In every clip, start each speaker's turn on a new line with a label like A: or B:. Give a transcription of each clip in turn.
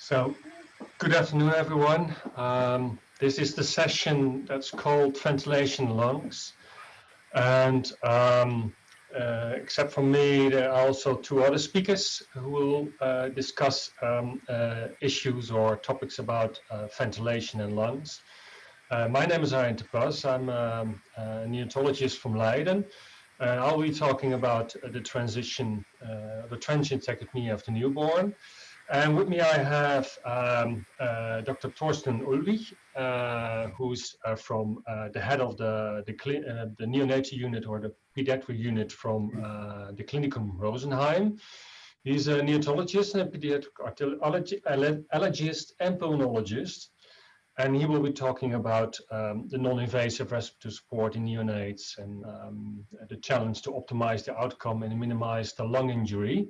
A: So, good afternoon, everyone. This is the session that's called Ventilation Lungs. And except for me, there are also two other speakers who will discuss issues or topics about ventilation and lungs. My name is ARJAN. I'm a neonatologist from Leiden. I'll be talking about the transient tachypnea of the newborn. And with me I have Dr. TORSTEN who's from the head of the neonatal unit or the pediatric unit from the Klinikum Rosenheim. He's a neonatologist and a pediatric allergist and pulmonologist. And he will be talking about the non-invasive respiratory support in neonates and the challenge to optimize the outcome and minimize the lung injury.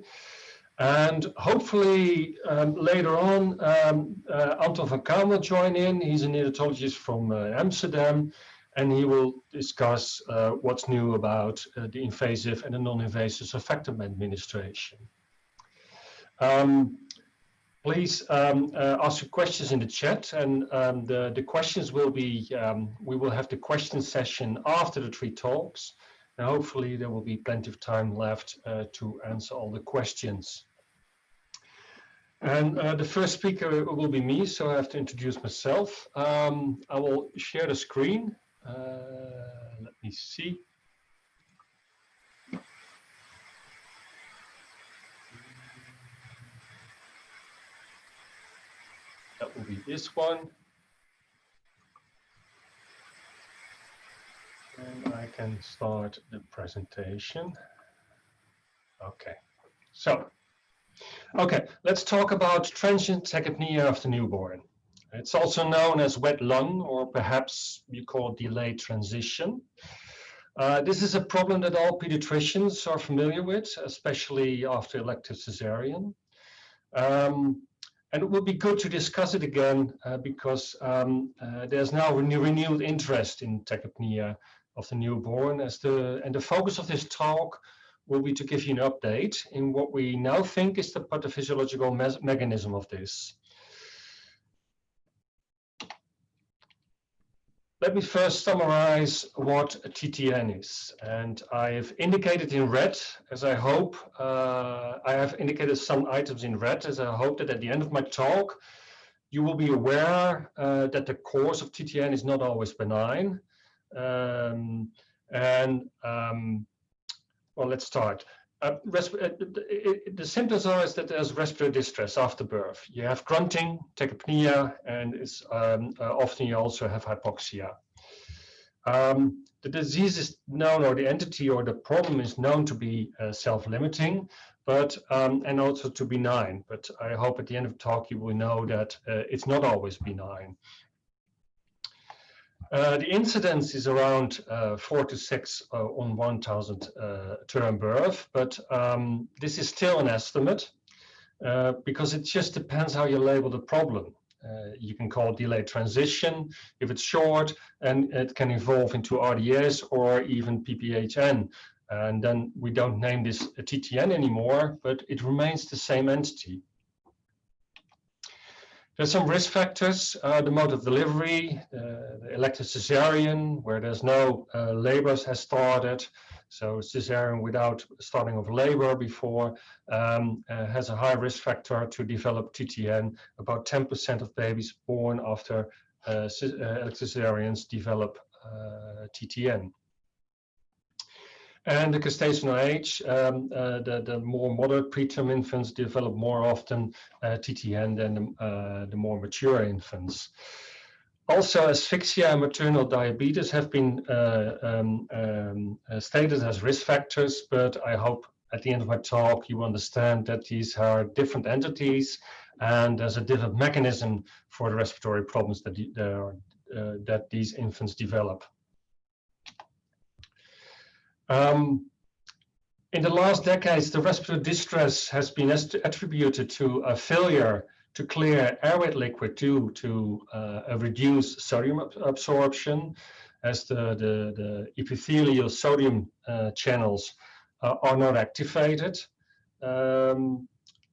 A: And hopefully later on, Anton van Kaam will join in. He's a neonatologist from Amsterdam, and he will discuss what's new about the invasive and the non-invasive surfactant administration. Please ask your questions in the chat, and the questions will be, we will have the question session after the three talks, and hopefully there will be plenty of time left to answer all the questions. And the first speaker will be me, so I have to introduce myself. I will share the screen. Let me see. That will be this one. And I can start the presentation. Okay, so. Okay, let's talk about transient tachypnea of the newborn. It's also known as wet lung, or perhaps you call it delayed transition. This is a problem that all pediatricians are familiar with, especially after elective cesarean. And it would be good to discuss it again because there's now a renewed interest in tachypnea of the newborn, and the focus of this talk will be to give you an update in what we now think is the pathophysiological mechanism of this. Let me first summarize what a TTN is. And I've indicated in red, as I hope, I have indicated some items in red, as I hope that at the end of my talk, you will be aware that the course of TTN is not always benign. Well, let's start. The symptoms are that there's respiratory distress after birth. You have grunting, tachypnea, and it's, often you also have hypoxia. The disease is known, or the entity or the problem is known to be self-limiting, but and also to benign. But I hope at the end of the talk you will know that it's not always benign. The incidence is around 4 to 6 on 1,000 term birth, but this is still an estimate because it just depends how you label the problem. You can call it delayed transition if it's short, and it can evolve into RDS or even PPHN. And then we don't name this a TTN anymore, but it remains the same entity. There's some risk factors, the mode of delivery, the elective cesarean, where there's no labor has started. So cesarean without starting of labor before has a high risk factor to develop TTN. About 10% of babies born after elective cesareans develop TTN. And the gestational age, the more moderate preterm infants develop more often TTN than the more mature infants. Also, asphyxia and maternal diabetes have been stated as risk factors, but I hope at the end of my talk you understand that these are different entities and there's a different mechanism for the respiratory problems that these infants develop. In the last decades, the respiratory distress has been attributed to a failure to clear airway liquid due to a reduced sodium absorption, as the epithelial sodium channels are not activated.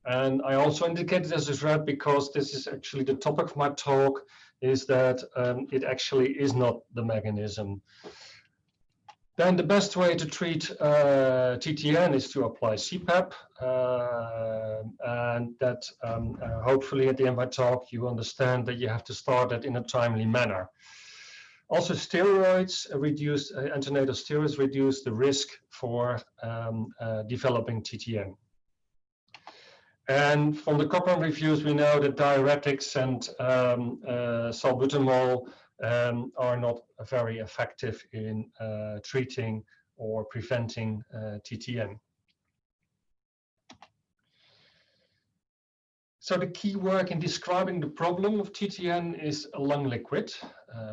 A: And I also indicated this as red because this is actually the topic of my talk, is that it actually is not the mechanism. Then the best way to treat TTN is to apply CPAP, and that hopefully at the end of my talk you understand that you have to start it in a timely manner. Also, steroids reduce, antenatal steroids reduce the risk for developing TTN. And from the Cochrane reviews, we know that diuretics and salbutamol are not very effective in treating or preventing TTN. So the key work in describing the problem of TTN is a lung liquid,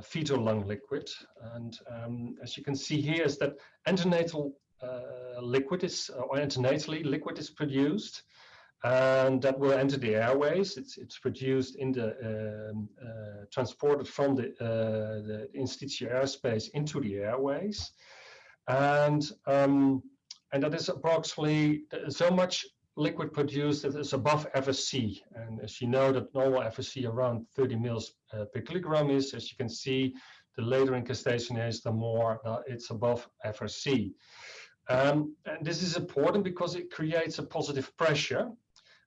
A: fetal lung liquid. And as you can see here is that antenatal liquid is, or antenatally liquid is produced, and that will enter the airways. It's produced in the, transported from the interstitial airspace into the airways. And that is approximately so much liquid produced that is above FSC. And as you know, that normal FSC around 30 mils per kilogram is, as you can see, the later incastation is, the more it's above FSC. And this is important because it creates a positive pressure.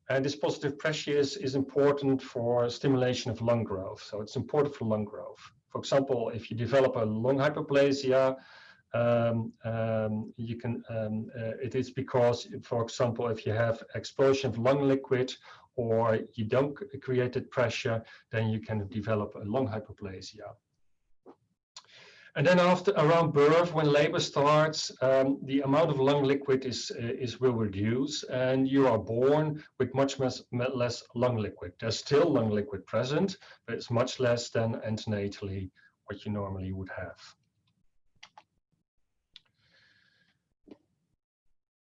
A: And this positive pressure is important for stimulation of lung growth. So it's important for lung growth. For example, if you develop a lung hyperplasia, you can, it is because, for example, if you have expulsion of lung liquid or you don't create that pressure, then you can develop a lung hyperplasia. And then after around birth, when labor starts, the amount of lung liquid will reduce, and you are born with much less lung liquid. There's still lung liquid present, but it's much less than antenatally what you normally would have.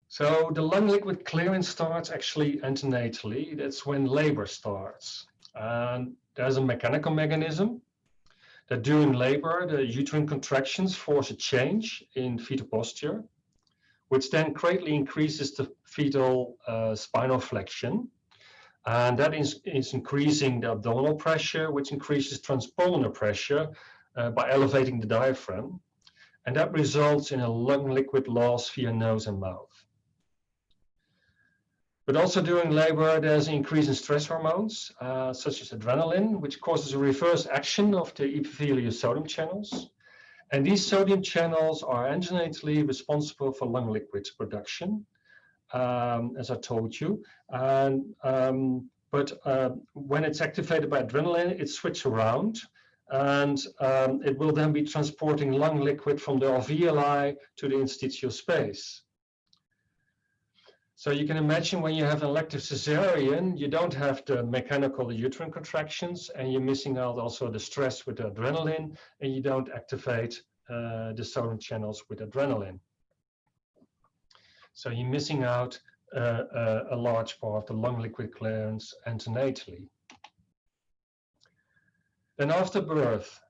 A: So the lung liquid clearance starts actually antenatally. That's when labor starts. And there's a mechanical mechanism that during labor, the uterine contractions force a change in fetal posture, which then greatly increases the fetal spinal flexion. And that is increasing the abdominal pressure, which increases transpulmonar pressure by elevating the diaphragm. And that results in a lung liquid loss via nose and mouth. But also during labor, there's an increase in stress hormones, such as adrenaline, which causes a reverse action of the epithelial sodium channels. And these sodium channels are antenatally responsible for lung liquid production, as I told you. And, but when it's activated by adrenaline, it switches around. And it will then be transporting lung liquid from the alveoli to the interstitial space. So you can imagine when you have an elective cesarean, you don't have the mechanical uterine contractions, and you're missing out also the stress with the adrenaline, and you don't activate the sodium channels with adrenaline. So you're missing out a large part of the lung liquid clearance antenatally. Then after birth,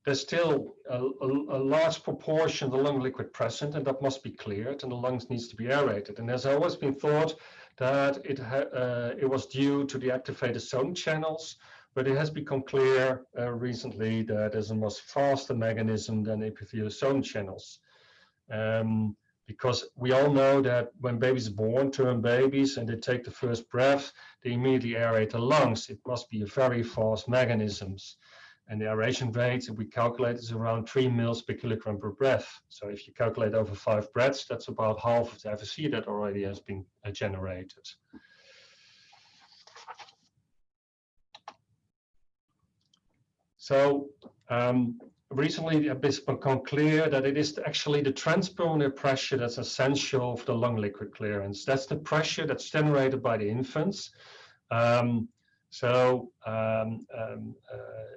A: there's still a large proportion of the lung liquid present, and that must be cleared, and the lungs needs to be aerated. And there's always been thought that it was due to the activated sodium channels, but it has become clear recently that there's a much faster mechanism than epithelial sodium channels. Because we all know that when babies are born, term babies, and they take the first breath, they immediately aerate the lungs. It must be a very fast mechanisms. And the aeration rate we calculate is around 3 mils per kilogram per breath. So if you calculate over 5 breaths, that's about half of the FSC that already has been generated. So recently it has become clear that it is actually the transpulmonary pressure that's essential for the lung liquid clearance. That's the pressure that's generated by the infants.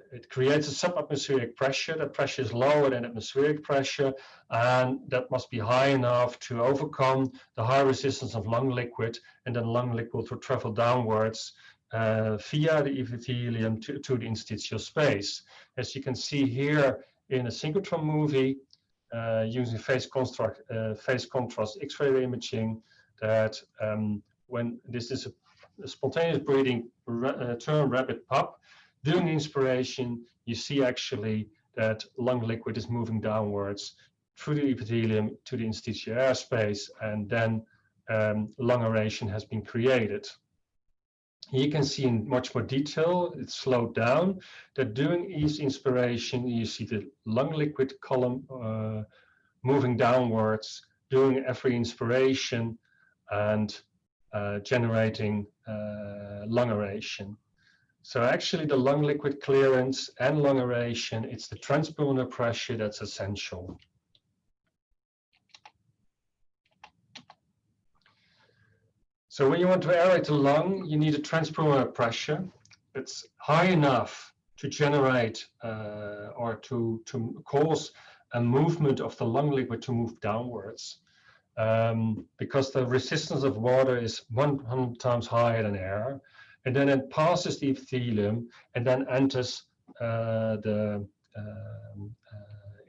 A: It creates a subatmospheric pressure. That pressure is lower than atmospheric pressure, and that must be high enough to overcome the high resistance of lung liquid, and then lung liquid will travel downwards via the epithelium to the interstitial space. As you can see here in a synchrotron movie, using phase contrast X-ray imaging, that when this is a spontaneous breathing term rabbit pup, during inspiration, you see actually that lung liquid is moving downwards through the epithelium to the interstitial airspace, and then lung aeration has been created. You can see in much more detail, it's slowed down, that during each inspiration, you see the lung liquid column moving downwards during every inspiration and generating lung aeration. So actually the lung liquid clearance and lung aeration, it's the transpulmonary pressure that's essential. So when you want to aerate the lung, you need a transpulmonary pressure that's high enough to generate or to cause a movement of the lung liquid to move downwards, because the resistance of water is 100 times higher than air, and then it passes the epithelium and then enters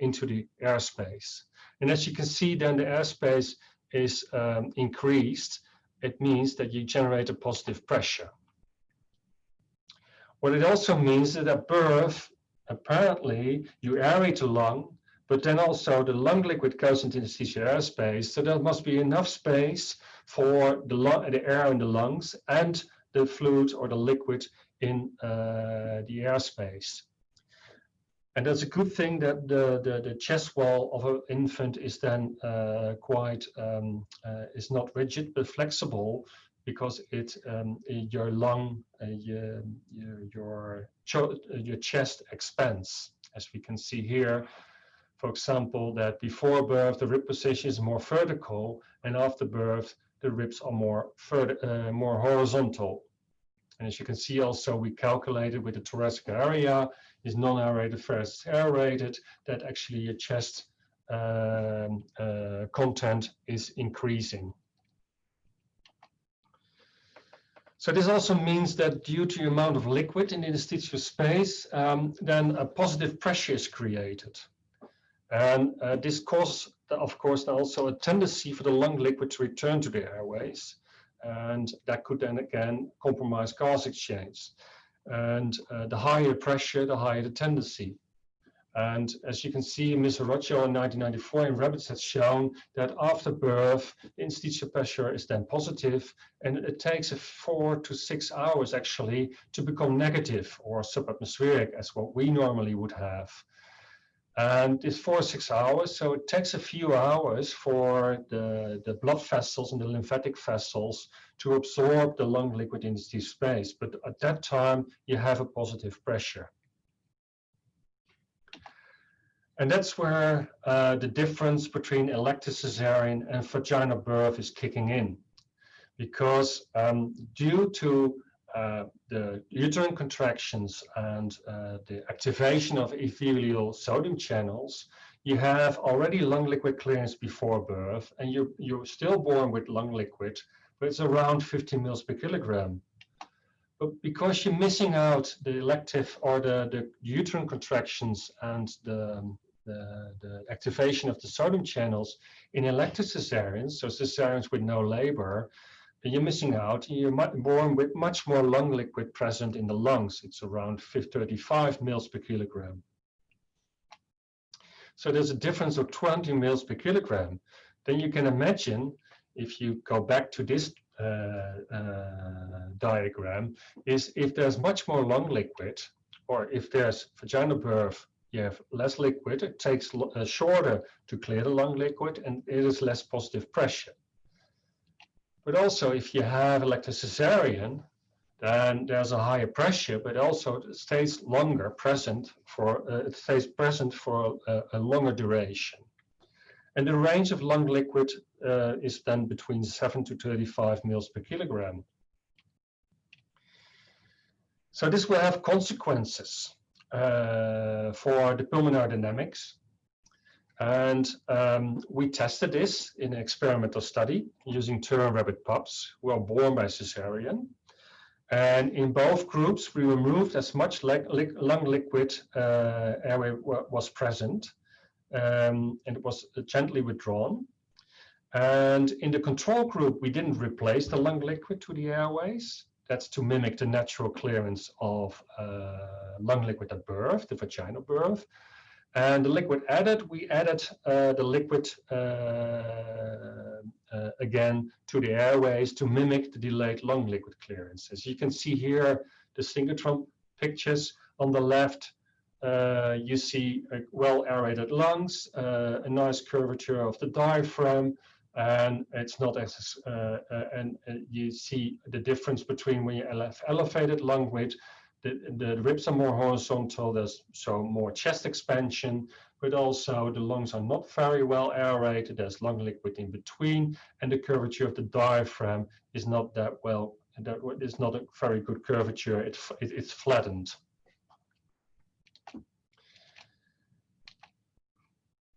A: into the airspace. And as you can see, then the airspace is increased. It means that you generate a positive pressure. What it also means is that at birth, apparently, you aerate the lung, but then also the lung liquid goes into the interstitial airspace, so there must be enough space for the air in the lungs and the fluid or the liquid in the airspace. And that's a good thing that the chest wall of an infant is then is not rigid but flexible, because your lung, your chest expands, as we can see here. For example, that before birth the rib position is more vertical, and after birth the ribs are more horizontal. And as you can see also, we calculated with the thoracic area is non-aerated versus aerated, that actually your chest content is increasing. So this also means that due to the amount of liquid in the interstitial space, then a positive pressure is created. And this causes, of course, also a tendency for the lung liquid to return to the airways. And that could then again compromise gas exchange. And the higher pressure, the higher the tendency. And as you can see, Ms. Roggio in 1994 in rabbits has shown that after birth, the interstitial pressure is then positive, and it takes 4 to 6 hours actually to become negative or subatmospheric, as what we normally would have. And it's 4 or 6 hours, so it takes a few hours for the blood vessels and the lymphatic vessels to absorb the lung liquid in the space. But at that time, you have a positive pressure. And that's where the difference between elective cesarean and vaginal birth is kicking in. Because due to the uterine contractions and the activation of epithelial sodium channels, you have already lung liquid clearance before birth, and you're still born with lung liquid, but it's around 50 mils per kilogram. But because you're missing out the elective or the uterine contractions and the activation of the sodium channels in elective cesareans, so cesareans with no labor, you're missing out. You're born with much more lung liquid present in the lungs. It's around 35 mils per kilogram. So there's a difference of 20 mils per kilogram. Then you can imagine, if you go back to this diagram, is if there's much more lung liquid, or if there's vaginal birth, you have less liquid, it takes shorter to clear the lung liquid, and it is less positive pressure. But also, if you have elective cesarean, then there's a higher pressure, but also it stays longer present for a longer duration. And the range of lung liquid is then between 7 to 35 mils per kilogram. So this will have consequences for the pulmonary dynamics. And we tested this in an experimental study using term rabbit pups who are born by cesarean. And in both groups, we removed as much lung liquid airway was present, and it was gently withdrawn. And in the control group, we didn't replace the lung liquid to the airways. That's to mimic the natural clearance of lung liquid at birth, the vaginal birth. And the liquid added, we added the liquid again to the airways to mimic the delayed lung liquid clearance. As you can see here, the synchrotron pictures on the left, you see well aerated lungs, a nice curvature of the diaphragm, and it's not as you see the difference between when you have elevated lung width. The ribs are more horizontal, there's so more chest expansion, but also the lungs are not very well aerated, there's lung liquid in between, and the curvature of the diaphragm is not that well, that is not a very good curvature, it's flattened.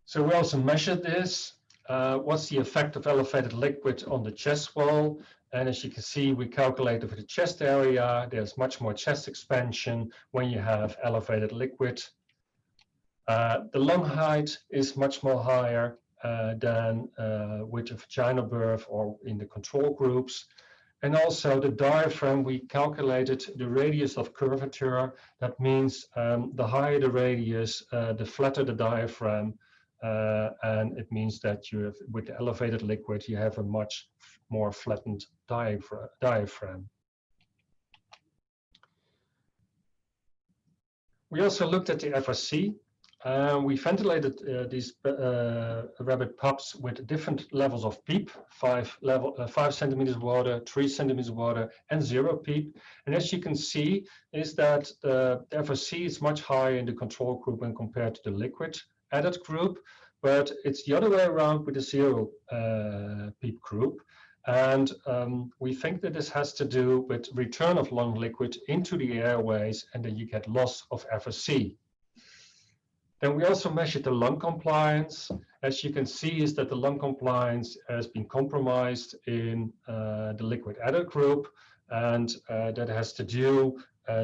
A: So we also measured this. What's the effect of elevated liquid on the chest wall? And as you can see, we calculated for the chest area, there's much more chest expansion when you have elevated liquid. The lung height is much more higher than with a vaginal birth or in the control groups. And also the diaphragm, we calculated the radius of curvature. That means the higher the radius, the flatter the diaphragm. And it means that you have, with the elevated liquid, you have a much more flattened diaphragm. We also looked at the FRC. We ventilated these rabbit pups with different levels of PEEP, 5 centimeters water, 3 centimeters water, and 0 PEEP. And as you can see, is that the FRC is much higher in the control group when compared to the liquid added group, but it's the other way around with the 0 PEEP group. And we think that this has to do with return of lung liquid into the airways, and then you get loss of FRC. Then we also measured the lung compliance. As you can see, is that the lung compliance has been compromised in the liquid added group, and that has to do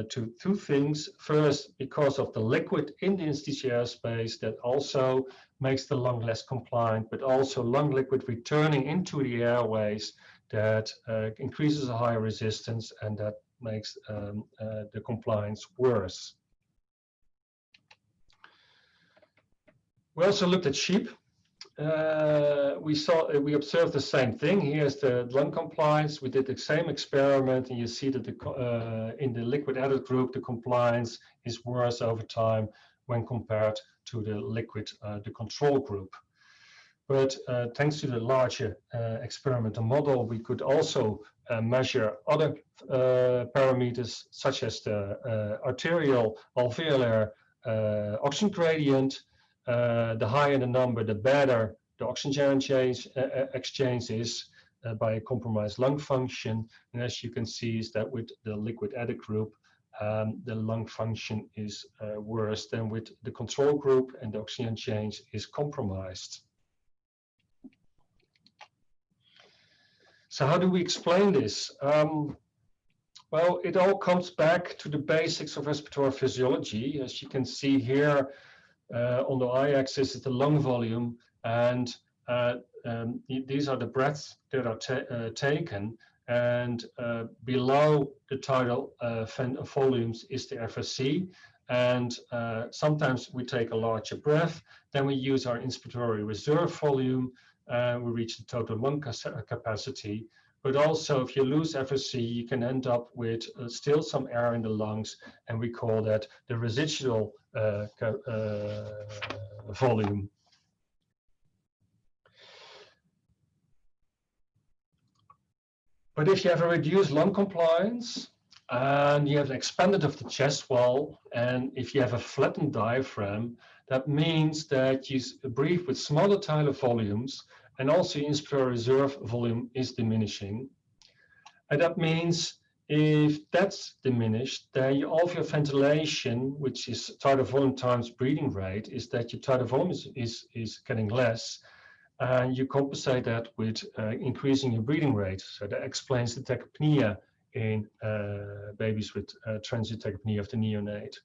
A: to 2 things. First, because of the liquid in the interstitial space, that also makes the lung less compliant, but also lung liquid returning into the airways that increases a higher resistance, and that makes the compliance worse. We also looked at sheep. We observed the same thing. Here's the lung compliance. We did the same experiment, and you see that in the liquid added group, the compliance is worse over time when compared to the liquid, the control group. But thanks to the larger experimental model, we could also measure other parameters, such as the arterial alveolar oxygen gradient. The higher the number, the better the oxygen exchange is by a compromised lung function. And as you can see, is that with the liquid added group, the lung function is worse than with the control group, and the oxygen change is compromised. So how do we explain this? Well, it all comes back to the basics of respiratory physiology. As you can see here, on the y-axis is the lung volume, and these are the breaths that are taken, and below the tidal volumes is the FRC, and sometimes we take a larger breath, then we use our inspiratory reserve volume, we reach the total lung capacity. But also, if you lose FRC, you can end up with still some air in the lungs, and we call that the residual volume. But if you have a reduced lung compliance, and you have an expanded of the chest wall, and if you have a flattened diaphragm, that means that you breathe with smaller tidal volumes, and also inspiratory reserve volume is diminishing. And that means if that's diminished, then your alveolar ventilation, which is tidal volume times breathing rate, is that your tidal volume is getting less, and you compensate that with increasing your breathing rate. So that explains the tachypnea in babies with transient tachypnea of the neonate.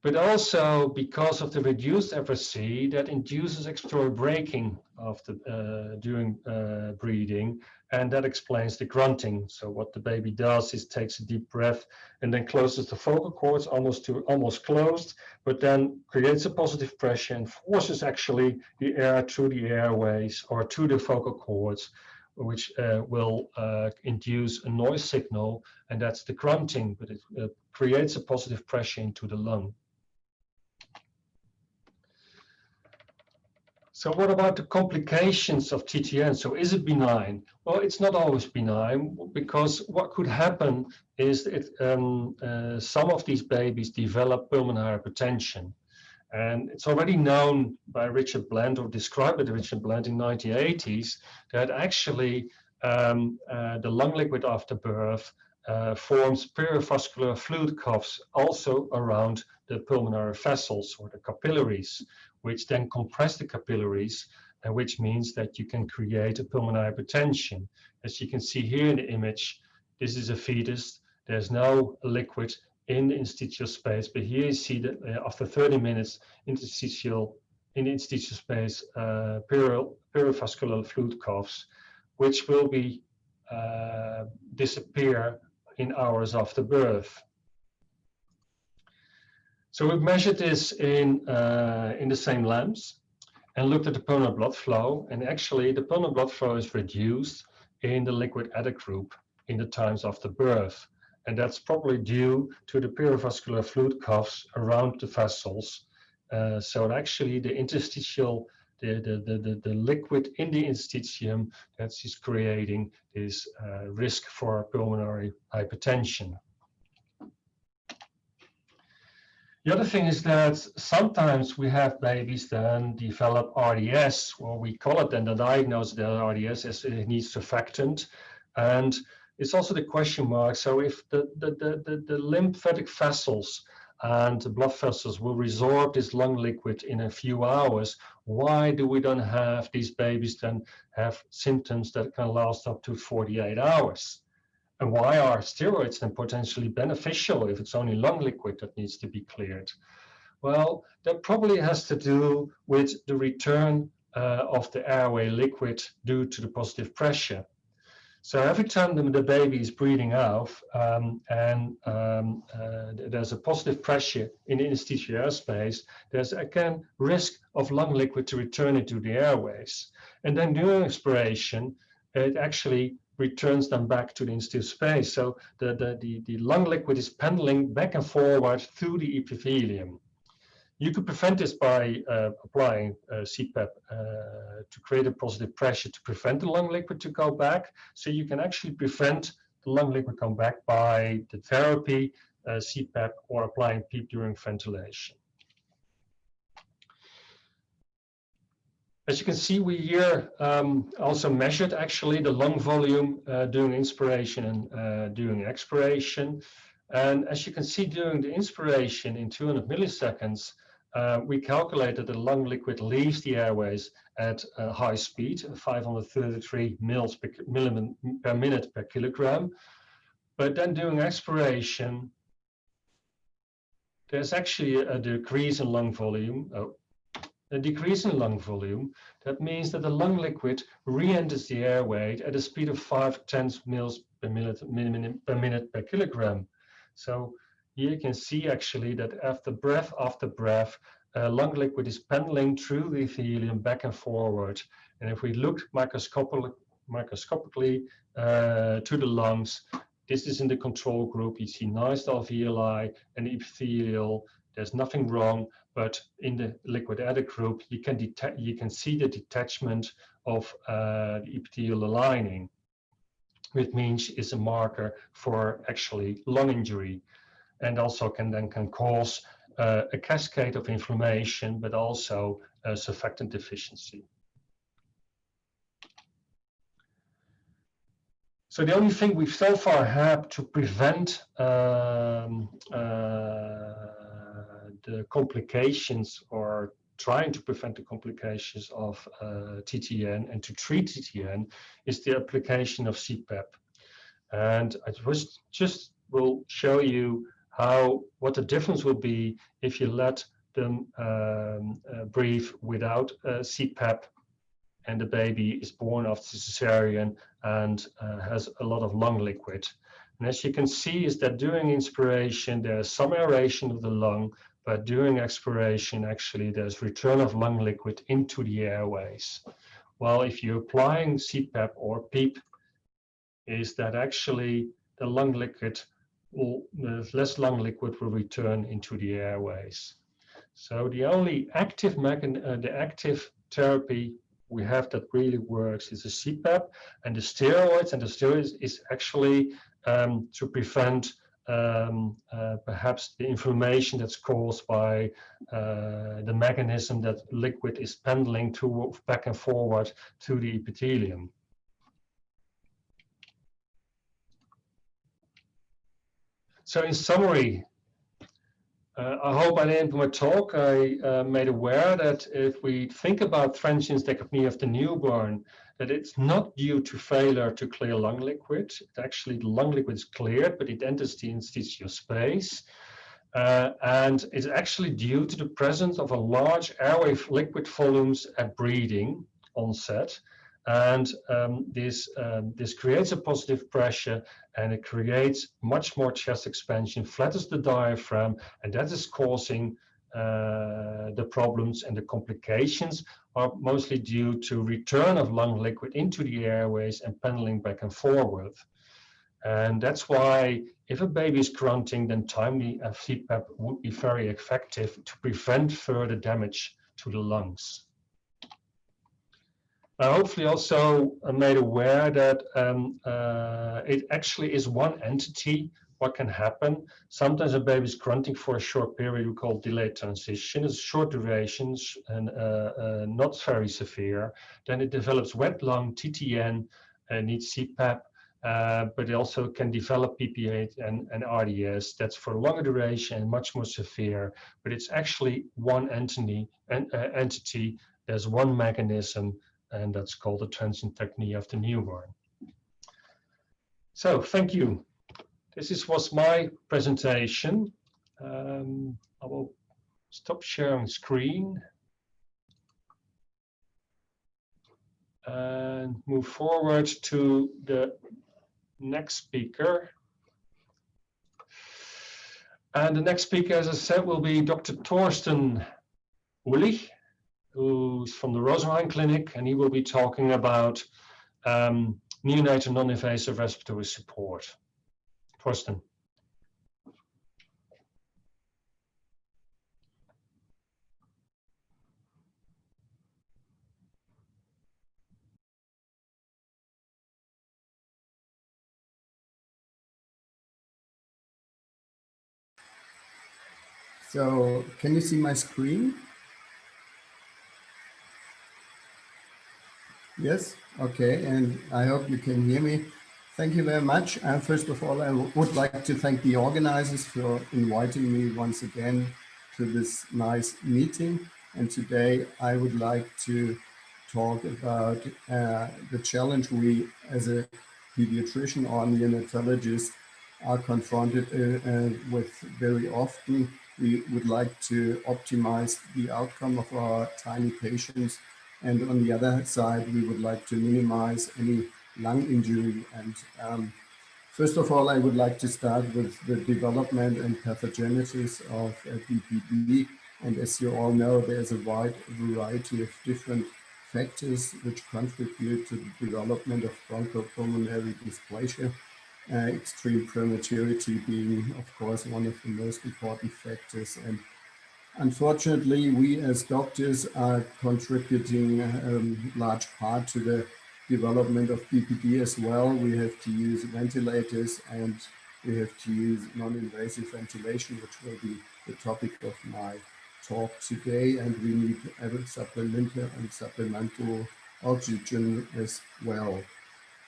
A: but also because of the reduced FRC that induces expiratory braking of the, during breathing, and that explains the grunting. So what the baby does is takes a deep breath and then closes the vocal cords almost closed, but then creates a positive pressure and forces actually the air through the airways or to the vocal cords, which will induce a noise signal, and that's the grunting, but it creates a positive pressure into the lung. So what about the complications of TTN? So is it benign? Well, it's not always benign, because what could happen is that some of these babies develop pulmonary hypertension. And it's already known by Richard Bland, or described by Richard Bland in the 1980s, that actually the lung liquid after birth forms perivascular fluid cuffs also around the pulmonary vessels or the capillaries, which then compress the capillaries, which means that you can create a pulmonary hypertension. As you can see here in the image, this is a fetus. There's no liquid in the interstitial space, but here you see that after 30 minutes, in the interstitial space, perivascular fluid cuffs, which will be disappear in hours after birth. So we've measured this in the same lamps and looked at the pulmonary blood flow, and actually the pulmonary blood flow is reduced in the liquid adult group in the times after birth, and that's probably due to the perivascular fluid cuffs around the vessels. So actually the interstitial, the liquid in the interstitium that is creating this risk for pulmonary hypertension. The other thing is that sometimes we have babies then develop RDS, or we call it then the diagnosis of RDS as it needs surfactant. And it's also the question mark. So if the lymphatic vessels and the blood vessels will resorb this lung liquid in a few hours, why do we then have these babies then have symptoms that can last up to 48 hours? And why are steroids then potentially beneficial if it's only lung liquid that needs to be cleared? Well, that probably has to do with the return of the airway liquid due to the positive pressure. So every time the baby is breathing out there's a positive pressure in the interstitial airspace, there's again risk of lung liquid to return into the airways. And then during expiration, it actually returns them back to the interstitial space. So the lung liquid is pendling back and forward through the epithelium. You could prevent this by applying CPAP to create a positive pressure to prevent the lung liquid to go back. So you can actually prevent the lung liquid come back by the therapy, CPAP, or applying PEEP during ventilation. As you can see, we here also measured actually the lung volume during inspiration and during expiration. And as you can see, during the inspiration in 200 milliseconds, we calculated the lung liquid leaves the airways at high speed, 533 mils per minute per kilogram. But then during expiration, there's actually a decrease in lung volume. A decrease in lung volume, that means that the lung liquid re-enters the airway at a speed of 5-10 mils per minute per kilogram. So here you can see actually that after breath, lung liquid is pendling through the epithelium back and forward. And if we look microscopically to the lungs, this is in the control group. You see nice alveoli and epithelial. There's nothing wrong, but in the liquid adult group, you can see the detachment of the epithelial lining, which means it's a marker for actually lung injury, and also can cause a cascade of inflammation, but also surfactant deficiency. So the only thing we've so far had to prevent the complications, or trying to prevent the complications of TTN and to treat TTN, is the application of CPAP. And I will show you what the difference will be if you let them breathe without CPAP, and the baby is born after cesarean and has a lot of lung liquid. And as you can see, is that during inspiration there's some aeration of the lung, but during expiration actually there's return of lung liquid into the airways. Well, if you're applying CPAP or PEEP, is that actually the lung liquid will, less lung liquid will return into the airways. So the only active therapy we have that really works is the CPAP and the steroids. And the steroids is actually to prevent perhaps the inflammation that's caused by the mechanism that liquid is pendling back and forward to the epithelium. So in summary, I hope by the end of my talk I made aware that if we think about transient tachypnea of the newborn, that it's not due to failure to clear lung liquid. Actually, the lung liquid is cleared, but it enters the interstitial space. And it's actually due to the presence of a large airway liquid volumes at breathing onset. And this creates a positive pressure, and it creates much more chest expansion, flattens the diaphragm, and that is causing the problems, and the complications are mostly due to return of lung liquid into the airways and pendling back and forward. And that's why if a baby is grunting, then timely CPAP would be very effective to prevent further damage to the lungs. Hopefully also made aware that it actually is one entity. What can happen? Sometimes a baby is grunting for a short period, we call delayed transition. It's short durations and not very severe. Then it develops wet lung, TTN, needs CPAP, but it also can develop PPH and RDS. That's for longer duration and much more severe. But it's actually one entity. There's one mechanism, and that's called the transient tachypnea of the newborn. So thank you. This was my presentation. I will stop sharing screen and move forward to the next speaker. And the next speaker, as I said, will be Dr. TORSTEN UHLIG, who's from the Rosenheim Clinic, and he will be talking about neonatal non-invasive respiratory support. TORSTEN.
B: So, can you see my screen? Yes, okay, and I hope you can hear me. Thank you very much. First of all, I would like to thank the organizers for inviting me once again to this nice meeting. And today I would like to talk about the challenge we, as a pediatrician or neonatologist, are confronted with very often. We would like to optimize the outcome of our tiny patients, and on the other side, we would like to minimize any lung injury. And first of all, I would like to start with the development and pathogenesis of BPD. And as you all know, there's a wide variety of different factors which contribute to the development of bronchopulmonary dysplasia. Extreme prematurity being, of course, one of the most important factors. And unfortunately, we as doctors are contributing a large part to the development of BPD as well. We have to use ventilators, and we have to use non-invasive ventilation, which will be the topic of my talk today. And we need supplemental oxygen as well.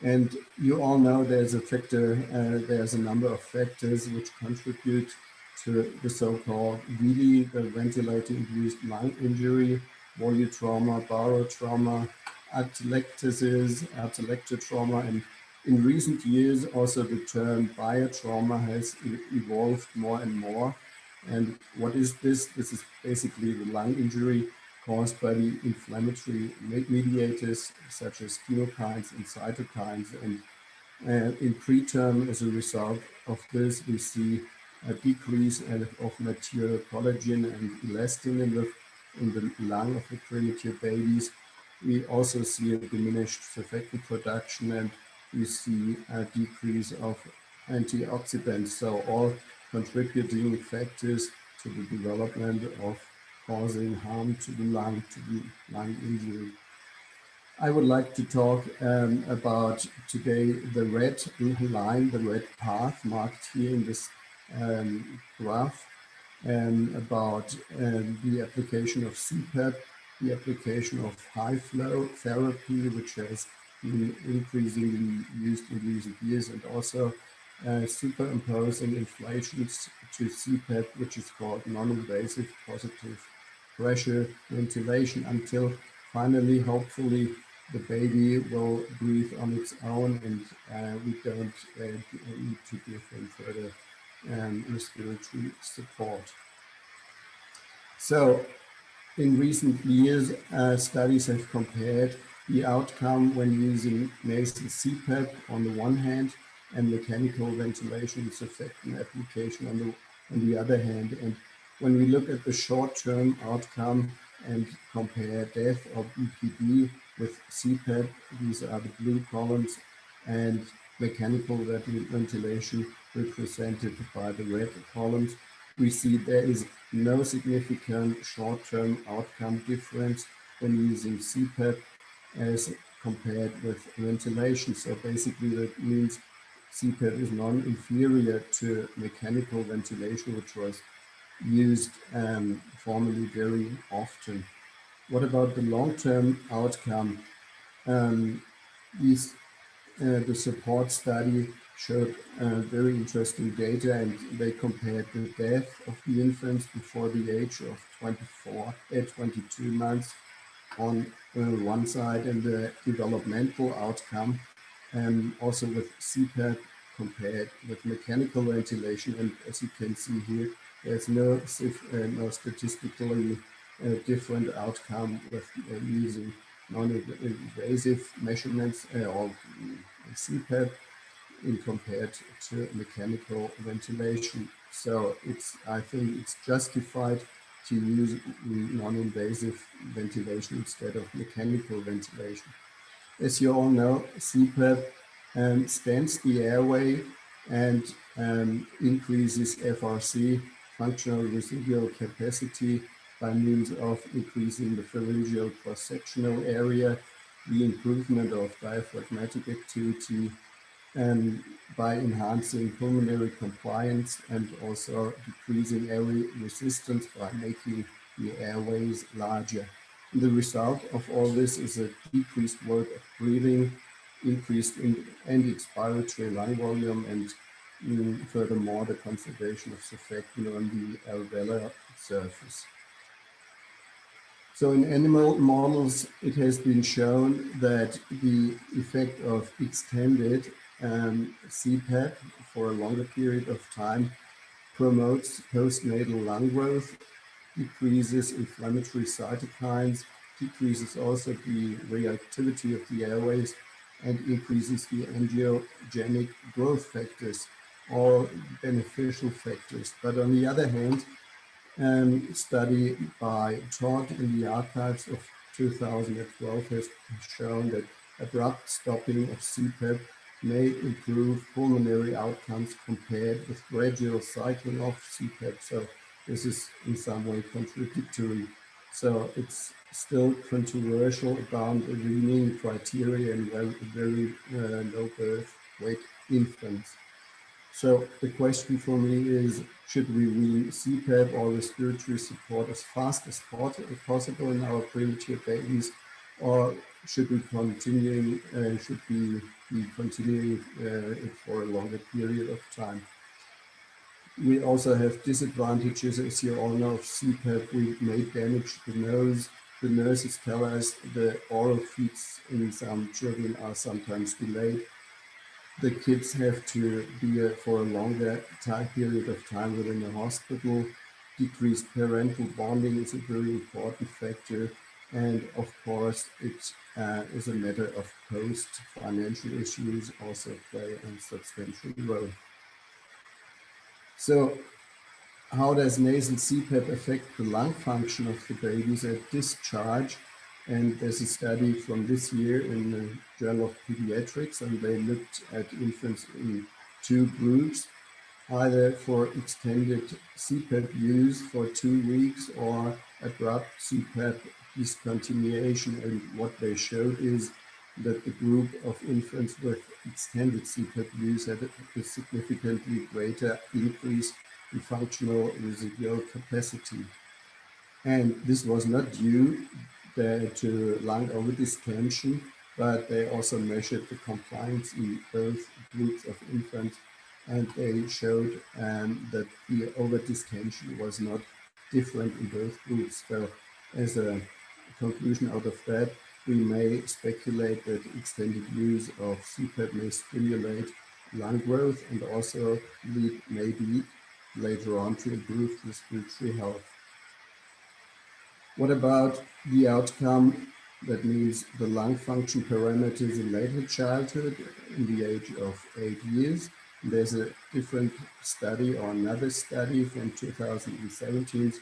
B: And you all know there's a number of factors which contribute to the so-called VILI, the ventilator-induced lung injury, volume trauma, barotrauma, atelectasis, atelector trauma, and In recent years, also the term biotrauma has evolved more and more. And what is this? This is basically the lung injury caused by the inflammatory mediators such as chemokines and cytokines. And in preterm, as a result of this, we see a decrease of mature collagen and elastin in the lung of the premature babies. We also see a diminished surfactant production, and we see a decrease of antioxidants. So all contributing factors to the development of causing harm to the lung injury. I would like to talk about today the red line, the red path marked here in this graph, about the application of CPAP, the application of high flow therapy, which has been increasingly used in recent years, and also superimposing inflations to CPAP, which is called non-invasive positive pressure ventilation, until finally, hopefully, the baby will breathe on its own, and we don't need to give him further respiratory support. So in recent years, studies have compared the outcome when using nasal CPAP on the one hand and mechanical ventilation surfactant application on the other hand. And when we look at the short-term outcome and compare death or BPD with CPAP, these are the blue columns, and mechanical ventilation represented by the red columns, we see there is no significant short-term outcome difference when using CPAP as compared with ventilation. So basically that means CPAP is non-inferior to mechanical ventilation, which was used formerly very often. What about the long-term outcome? The support study showed very interesting data, and they compared the death of the infants before the age of 22 months on one side, and the developmental outcome, also with CPAP compared with mechanical ventilation. And as you can see here, there's no statistically different outcome with using non-invasive measurements or CPAP in compared to mechanical ventilation. So I think it's justified to use non-invasive ventilation instead of mechanical ventilation. As you all know, CPAP stents the airway and increases FRC, functional residual capacity, by means of increasing the pharyngeal cross-sectional area, the improvement of diaphragmatic activity, and by enhancing pulmonary compliance, and also decreasing airway resistance by making the airways larger. And the result of all this is a decreased work of breathing, increased end expiratory lung volume, and furthermore the conservation of surfactant on the alveolar surface. So in animal models, it has been shown that the effect of extended CPAP for a longer period of time promotes postnatal lung growth, decreases inflammatory cytokines, decreases also the reactivity of the airways, and increases the angiogenic growth factors, all beneficial factors. But on the other hand, study by Todd in the archives of 2012 has shown that abrupt stopping of CPAP may improve pulmonary outcomes compared with gradual cycling of CPAP. So this is in some way contradictory. So it's still controversial about the weaning criteria in very low birth weight infants. So the question for me is, should we wean CPAP or respiratory support as fast as possible in our premature babies, or should we be continuing it for a longer period of time? We also have disadvantages, as you all know, of CPAP. We may damage the nose. The nurses tell us the oral feeds in some children are sometimes delayed. the kids have to be for a longer time period of time within the hospital. Decreased parental bonding is a very important factor. And of course, it is a matter of post-financial issues also play a substantial role. So how does nasal CPAP affect the lung function of the babies at discharge? And there's a study from this year in the Journal of Pediatrics, and they looked at infants in two groups, either for extended CPAP use for 2 weeks or abrupt CPAP discontinuation. And what they showed is that the group of infants with extended CPAP use had a significantly greater increase in functional residual capacity. And this was not due to lung overdistension, but they also measured the compliance in both groups of infants, and they showed that the overdistension was not different in both groups. So as a conclusion out of that, we may speculate that extended use of CPAP may stimulate lung growth and also lead maybe later on to improved respiratory health. What about the outcome? That means the lung function parameters in later childhood in the age of 8 years. There's a different study or another study from 2017,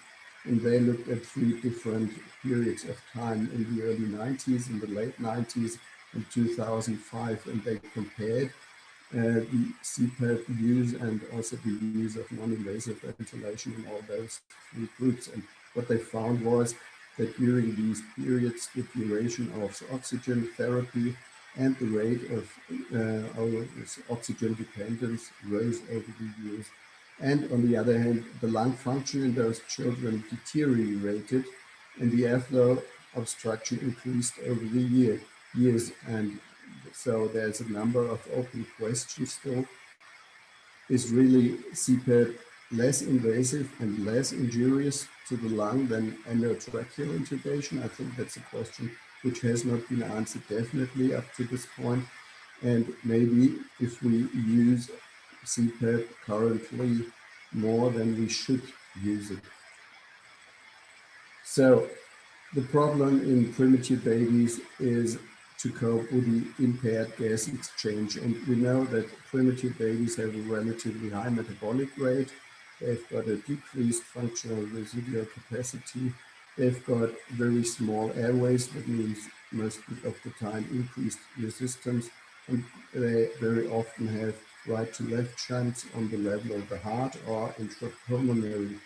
B: and they looked at 3 different periods of time in the early 90s, in the late 90s, and 2005, and they compared the CPAP use and also the use of non-invasive ventilation in all those 3 groups. And what they found was that during these periods, the duration of oxygen therapy and the rate of oxygen dependence rose over the years. And on the other hand, the lung function in those children deteriorated, and the airflow obstruction increased over the years. And so there's a number of open questions still. Is really CPAP less invasive and less injurious to the lung than endotracheal intubation? I think that's a question which has not been answered definitely up to this point. And maybe if we use CPAP currently more than we should use it. So the problem in premature babies is to cope with the impaired gas exchange. And we know that premature babies have a relatively high metabolic rate. They've got a decreased functional residual capacity. They've got very small airways. That means most of the time increased resistance. And they very often have right to left shunts on the level of the heart or intrapulmonary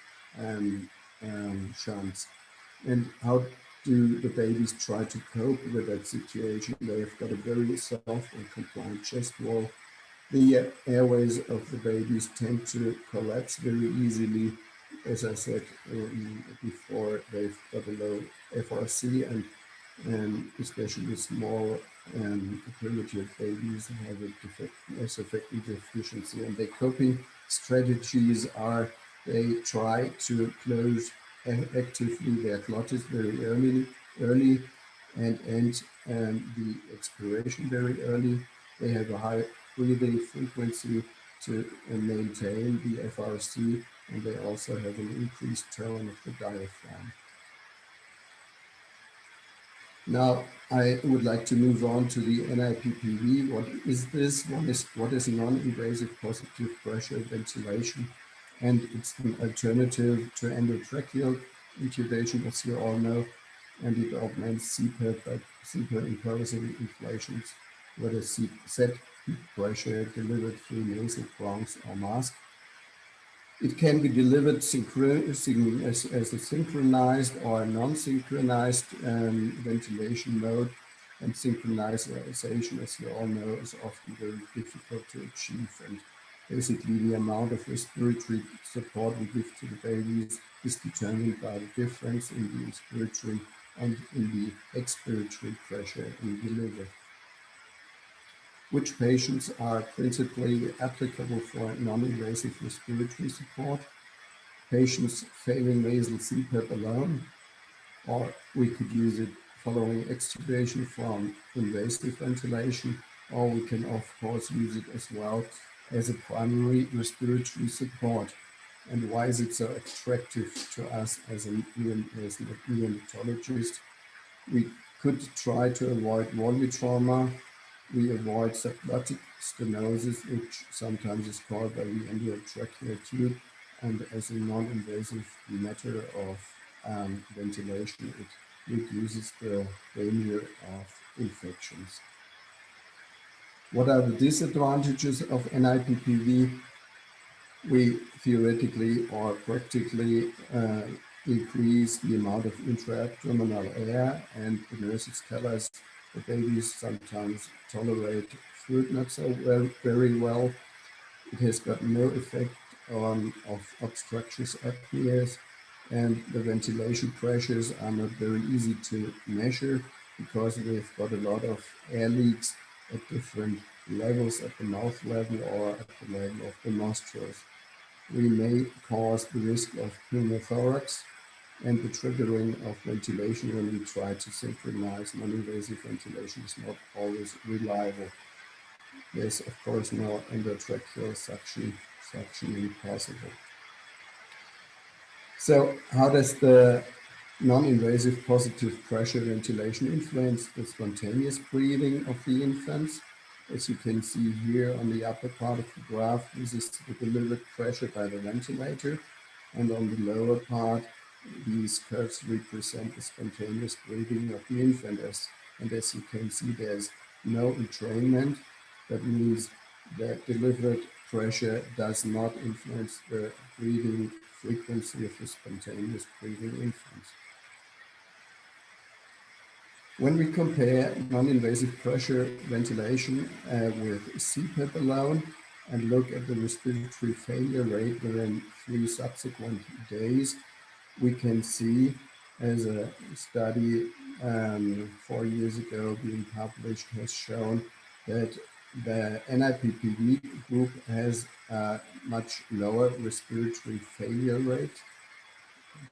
B: shunts. And how do the babies try to cope with that situation? They've got a very soft and compliant chest wall. The airways of the babies tend to collapse very easily. As I said before, they've got a low FRC, and especially small premature babies have a surfactant deficiency. And their coping strategies are they try to close actively their glottis very early and end the expiration very early. They have a high breathing frequency to maintain the FRC, and they also have an increased tone of the diaphragm. Now, I would like to move on to the NIPPV. What is this? What is non-invasive positive pressure ventilation? And it's an alternative to endotracheal intubation, as you all know, and it augments CPAP by superimposing inflations with a set peak pressure delivered through nasal prongs or mask. It can be delivered as a synchronized or non-synchronized ventilation mode, and synchronization, as you all know, is often very difficult to achieve. And basically, the amount of respiratory support we give to the babies is determined by the difference in the inspiratory and in the expiratory pressure we deliver. Which patients are principally applicable for non-invasive respiratory support? Patients failing nasal CPAP alone, or we could use it following extubation from invasive ventilation, or we can of course use it as well as a primary respiratory support. And why is it so attractive to us as a neonatologist? We could try to avoid volume trauma. We avoid subglottic stenosis, which sometimes is called by the endotracheal tube. And as a non-invasive matter of ventilation, it reduces the danger of infections. What are the disadvantages of NIPPV? We theoretically or practically increase the amount of intra-abdominal air, and the nurses tell us the babies sometimes tolerate food not so very well. It has got no effect of obstructive apneas, and the ventilation pressures are not very easy to measure because we've got a lot of air leaks at different levels, at the mouth level or at the level of the nostrils. We may cause the risk of pneumothorax and the triggering of ventilation when we try to synchronize non-invasive ventilation is not always reliable. There's of course no endotracheal suctioning possible. So how does the non-invasive positive pressure ventilation influence the spontaneous breathing of the infants? As you can see here on the upper part of the graph, this is the delivered pressure by the ventilator, and on the lower part, these curves represent the spontaneous breathing of the infant. And as you can see, there's no entrainment. That means that delivered pressure does not influence the breathing frequency of the spontaneous breathing infants. When we compare non-invasive pressure ventilation with CPAP alone and look at the respiratory failure rate within 3 subsequent days, we can see, as a study 4 years ago being published has shown, that the NIPPV group has a much lower respiratory failure rate,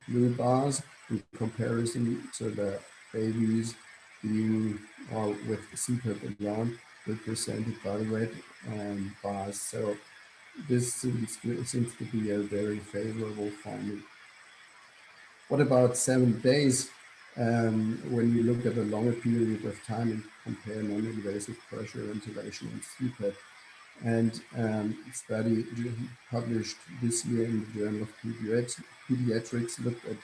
B: blue bars, in comparison to the babies being or with CPAP alone represented by red bars. So this seems to be a very favorable finding. What about 7 days? When we look at a longer period of time and compare non-invasive pressure ventilation and CPAP, and study published this year in the Journal of Pediatrics looked at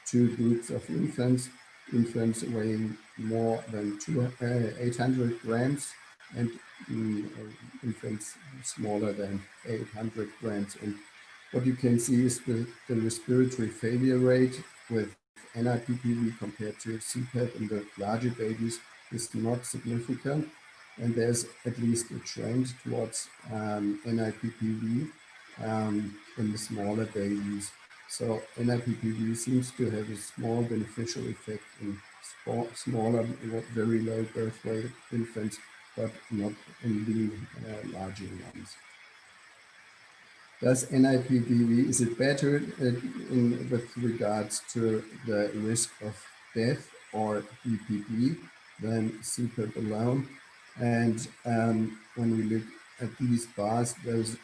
B: 2 groups of infants weighing more than 800 grams and infants smaller than 800 grams. And what you can see is the respiratory failure rate with NIPPV compared to CPAP in the larger babies is not significant, and there's at least a trend towards NIPPV in the smaller babies. So NIPPV seems to have a small beneficial effect in smaller, very low birth weight infants, but not in the larger ones. Does NIPPV, is it better with regards to the risk of death or BPD than CPAP alone? And when we look at these bars, those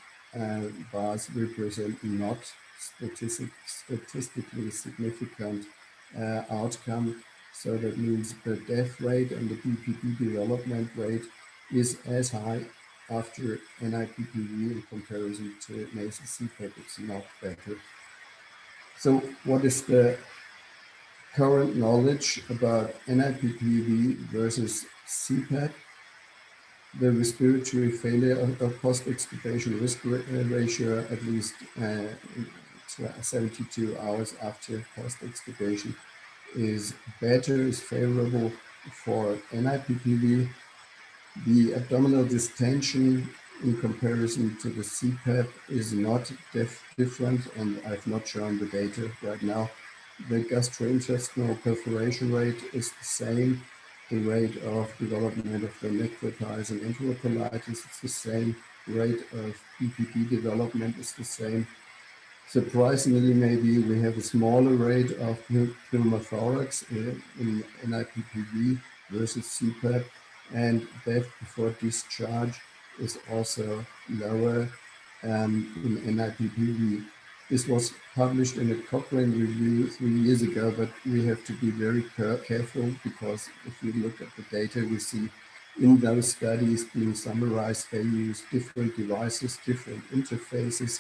B: bars represent not statistically significant outcome. So that means the death rate and the BPD development rate is as high after NIPPV in comparison to nasal CPAP. It's not better. So what is the current knowledge about NIPPV versus CPAP? The respiratory failure of post-extubation risk ratio at least 72 hours after post-extubation is better, is favorable for NIPPV. The abdominal distension in comparison to the CPAP is not different, and I've not shown the data right now. The gastrointestinal perforation rate is the same. The rate of development of the necrotitis and enterocolitis is the same. Rate of BPD development is the same. Surprisingly, maybe we have a smaller rate of pneumothorax in NIPPV versus CPAP. and death before discharge is also lower in NIPPV. This was published in a Cochrane review 3 years ago, but we have to be very careful, because if we look at the data, we see in those studies being summarized, they use different devices, different interfaces.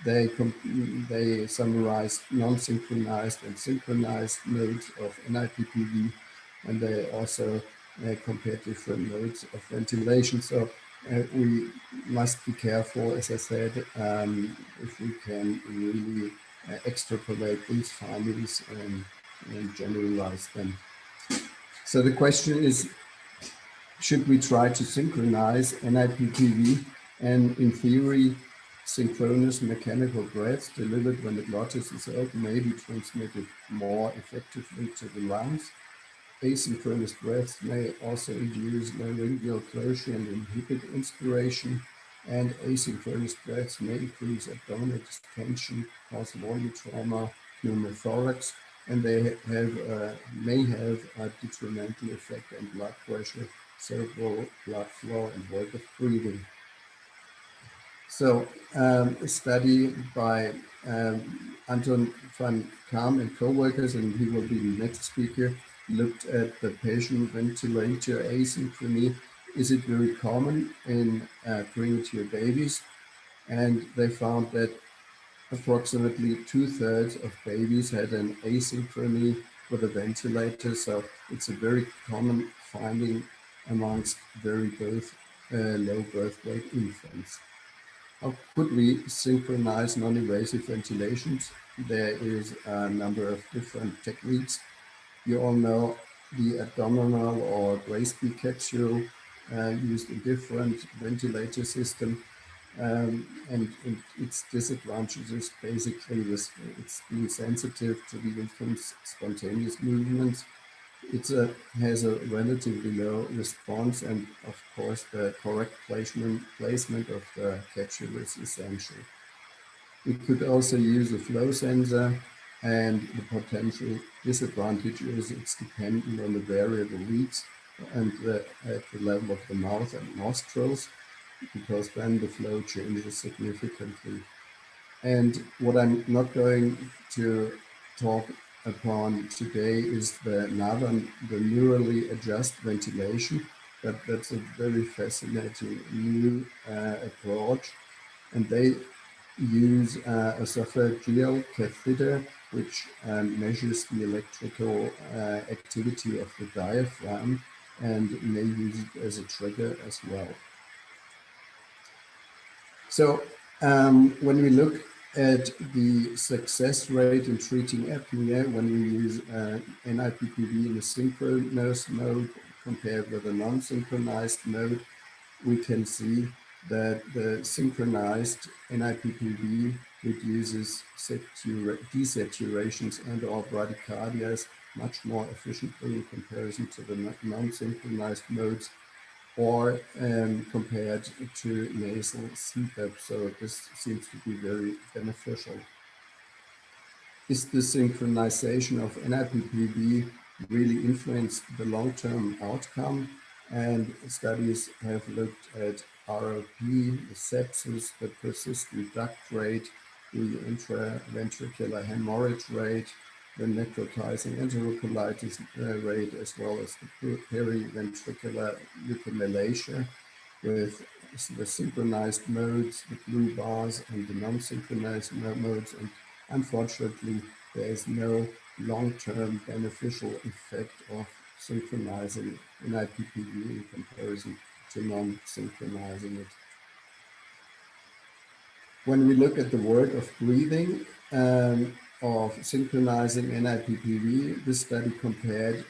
B: They summarized non-synchronized and synchronized modes of NIPPV, and they also compare different modes of ventilation. So we must be careful, as I said, if we can really extrapolate these findings and generalize them. So the question is, should we try to synchronize NIPPV? And in theory, synchronous mechanical breaths delivered when the glottis is open may be transmitted more effectively to the lungs. Asynchronous breaths may also induce laryngeal closure and inhibit inspiration, and asynchronous breaths may increase abdominal distension, cause volume trauma, pneumothorax, and they may have a detrimental effect on blood pressure, cerebral blood flow, and work of breathing. So a study by Anton van Kaam and co-workers, and he will be the next speaker, looked at the patient ventilator asynchrony. Is it very common in premature babies? And they found that approximately 2/3 of babies had an asynchrony with a ventilator. So it's a very common finding amongst very low birth weight infants. How could we synchronize non-invasive ventilations? There is a number of different techniques. You all know the abdominal or Graysby capsule used in different ventilator system. And its disadvantage is basically this: it's being sensitive to the infant's spontaneous movements. It has a relatively low response, and of course the correct placement of the capsule is essential. We could also use a flow sensor, and the potential disadvantage is it's dependent on the variable leads and at the level of the mouth and nostrils, because then the flow changes significantly. And what I'm not going to talk upon today is the NAVAN, the neurally adjust ventilation, but that's a very fascinating new approach. And they use a esophageal catheter, which measures the electrical activity of the diaphragm, and may use it as a trigger as well. So when we look at the success rate in treating apnea, when we use NIPPV in a synchronous mode compared with a non-synchronized mode, we can see that the synchronized NIPPV reduces desaturations and/or bradycardias much more efficiently in comparison to the non-synchronized modes, or compared to nasal CPAP. So this seems to be very beneficial. Is the synchronization of NIPPV really influenced the long-term outcome? And studies have looked at ROP, the sepsis, the persistent duct rate, the intraventricular hemorrhage rate, the necrotizing enterocolitis rate, as well as the periventricular leukomalacia, with the synchronized modes, the blue bars, and the non-synchronized modes. And unfortunately, there is no long-term beneficial effect of synchronizing NIPPV in comparison to non-synchronizing it. When we look at the work of breathing, of synchronizing NIPPV, this study compared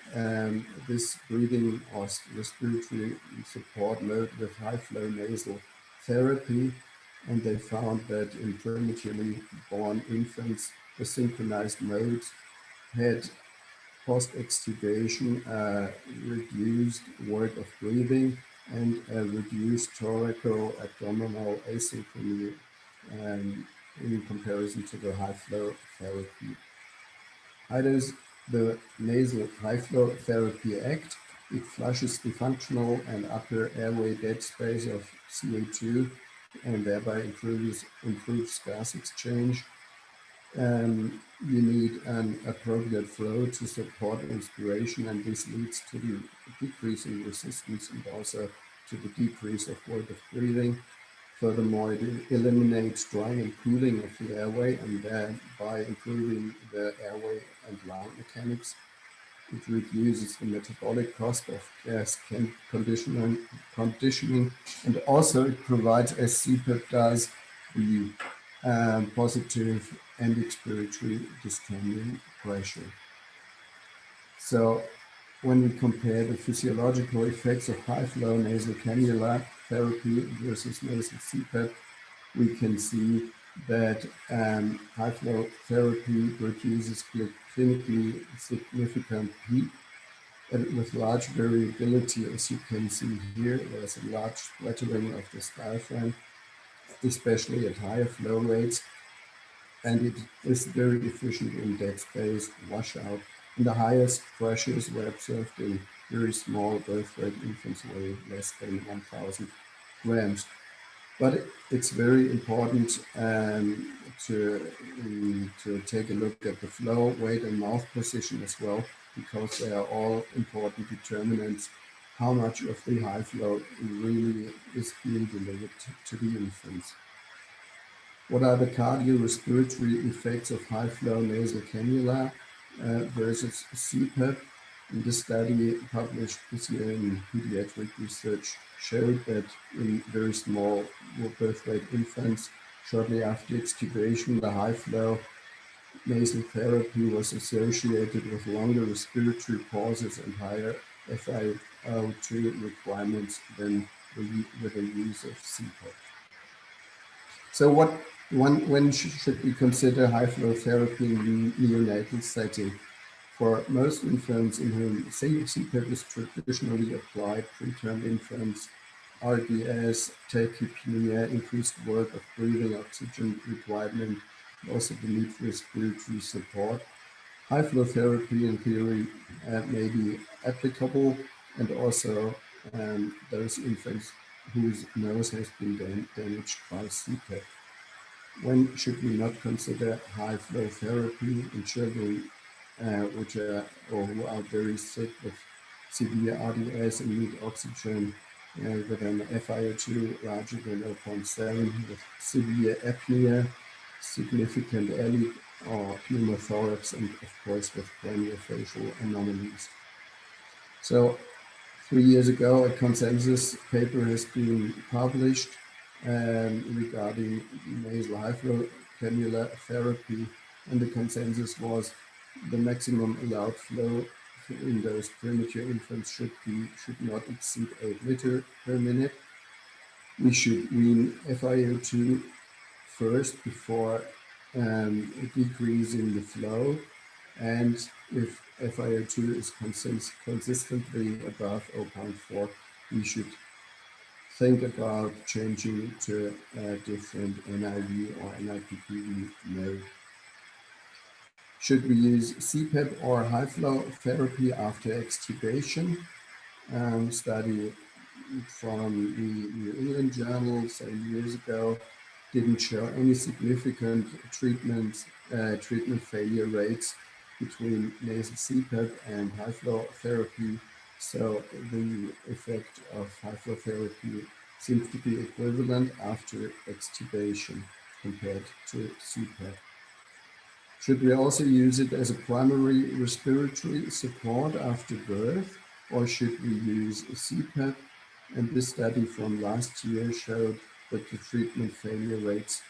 B: this breathing or respiratory support mode with high-flow nasal therapy, and they found that in prematurely born infants, the synchronized modes had post-extubation reduced work of breathing and reduced thoraco-abdominal asynchrony in comparison to the high-flow therapy. How does the nasal high-flow therapy act? It flushes the functional and upper airway dead space of CO2 and thereby improves gas exchange. You need an appropriate flow to support inspiration, and this leads to the decrease in resistance and also to the decrease of volume of breathing. Furthermore, it eliminates drying and cooling of the airway, and thereby improving the airway and lung mechanics. It reduces the metabolic cost of gas conditioning, and also it provides, as CPAP does, the positive and expiratory distending pressure. So when we compare the physiological effects of high-flow nasal cannula therapy versus nasal CPAP, we can see that high-flow therapy produces clinically significant peak with large variability. As you can see here, there's a large splattering of the diaphragm, especially at higher flow rates, and it is very efficient in dead space washout. And the highest pressures were observed in very small birth weight infants weighing less than 1,000 grams. But it's very important to take a look at the flow, weight, and mouth position as well, because they are all important determinants how much of the high flow really is being delivered to the infants. What are the cardiorespiratory effects of high-flow nasal cannula versus CPAP? And this study published this year in Pediatric Research showed that in very small birth weight infants, shortly after extubation, the high-flow nasal therapy was associated with longer respiratory pauses and higher FiO2 requirements than with the use of CPAP. So when should we consider high-flow therapy in neonatal setting? For most infants in whom CPAP is traditionally applied, preterm infants, RDS, tachypnea, increased work of breathing, oxygen requirement, also the need for respiratory support, high-flow therapy in theory may be applicable, and also those infants whose nose has been damaged by CPAP. When should we not consider high-flow therapy in children which are or who are very sick with severe RDS and need oxygen with an FiO2 larger than 0.7, with severe apnea, significant ELIC or pneumothorax, and of course with craniofacial anomalies. So 3 years ago, a consensus paper has been published regarding nasal high-flow cannula therapy, and the consensus was the maximum allowed flow in those premature infants should not exceed 8 liters per minute. We should wean FiO2 first before decreasing the flow, and if FiO2 is consistently above 0.4, we should think about changing to a different NIV or NIPPV mode. Should we use CPAP or high-flow therapy after extubation? Study from the New England Journal 7 years ago didn't show any significant treatment failure rates between nasal CPAP and high-flow therapy. So the effect of high-flow therapy seems to be equivalent after extubation compared to CPAP. Should we also use it as a primary respiratory support after birth, or should we use CPAP? And this study from last year showed that the treatment failure rates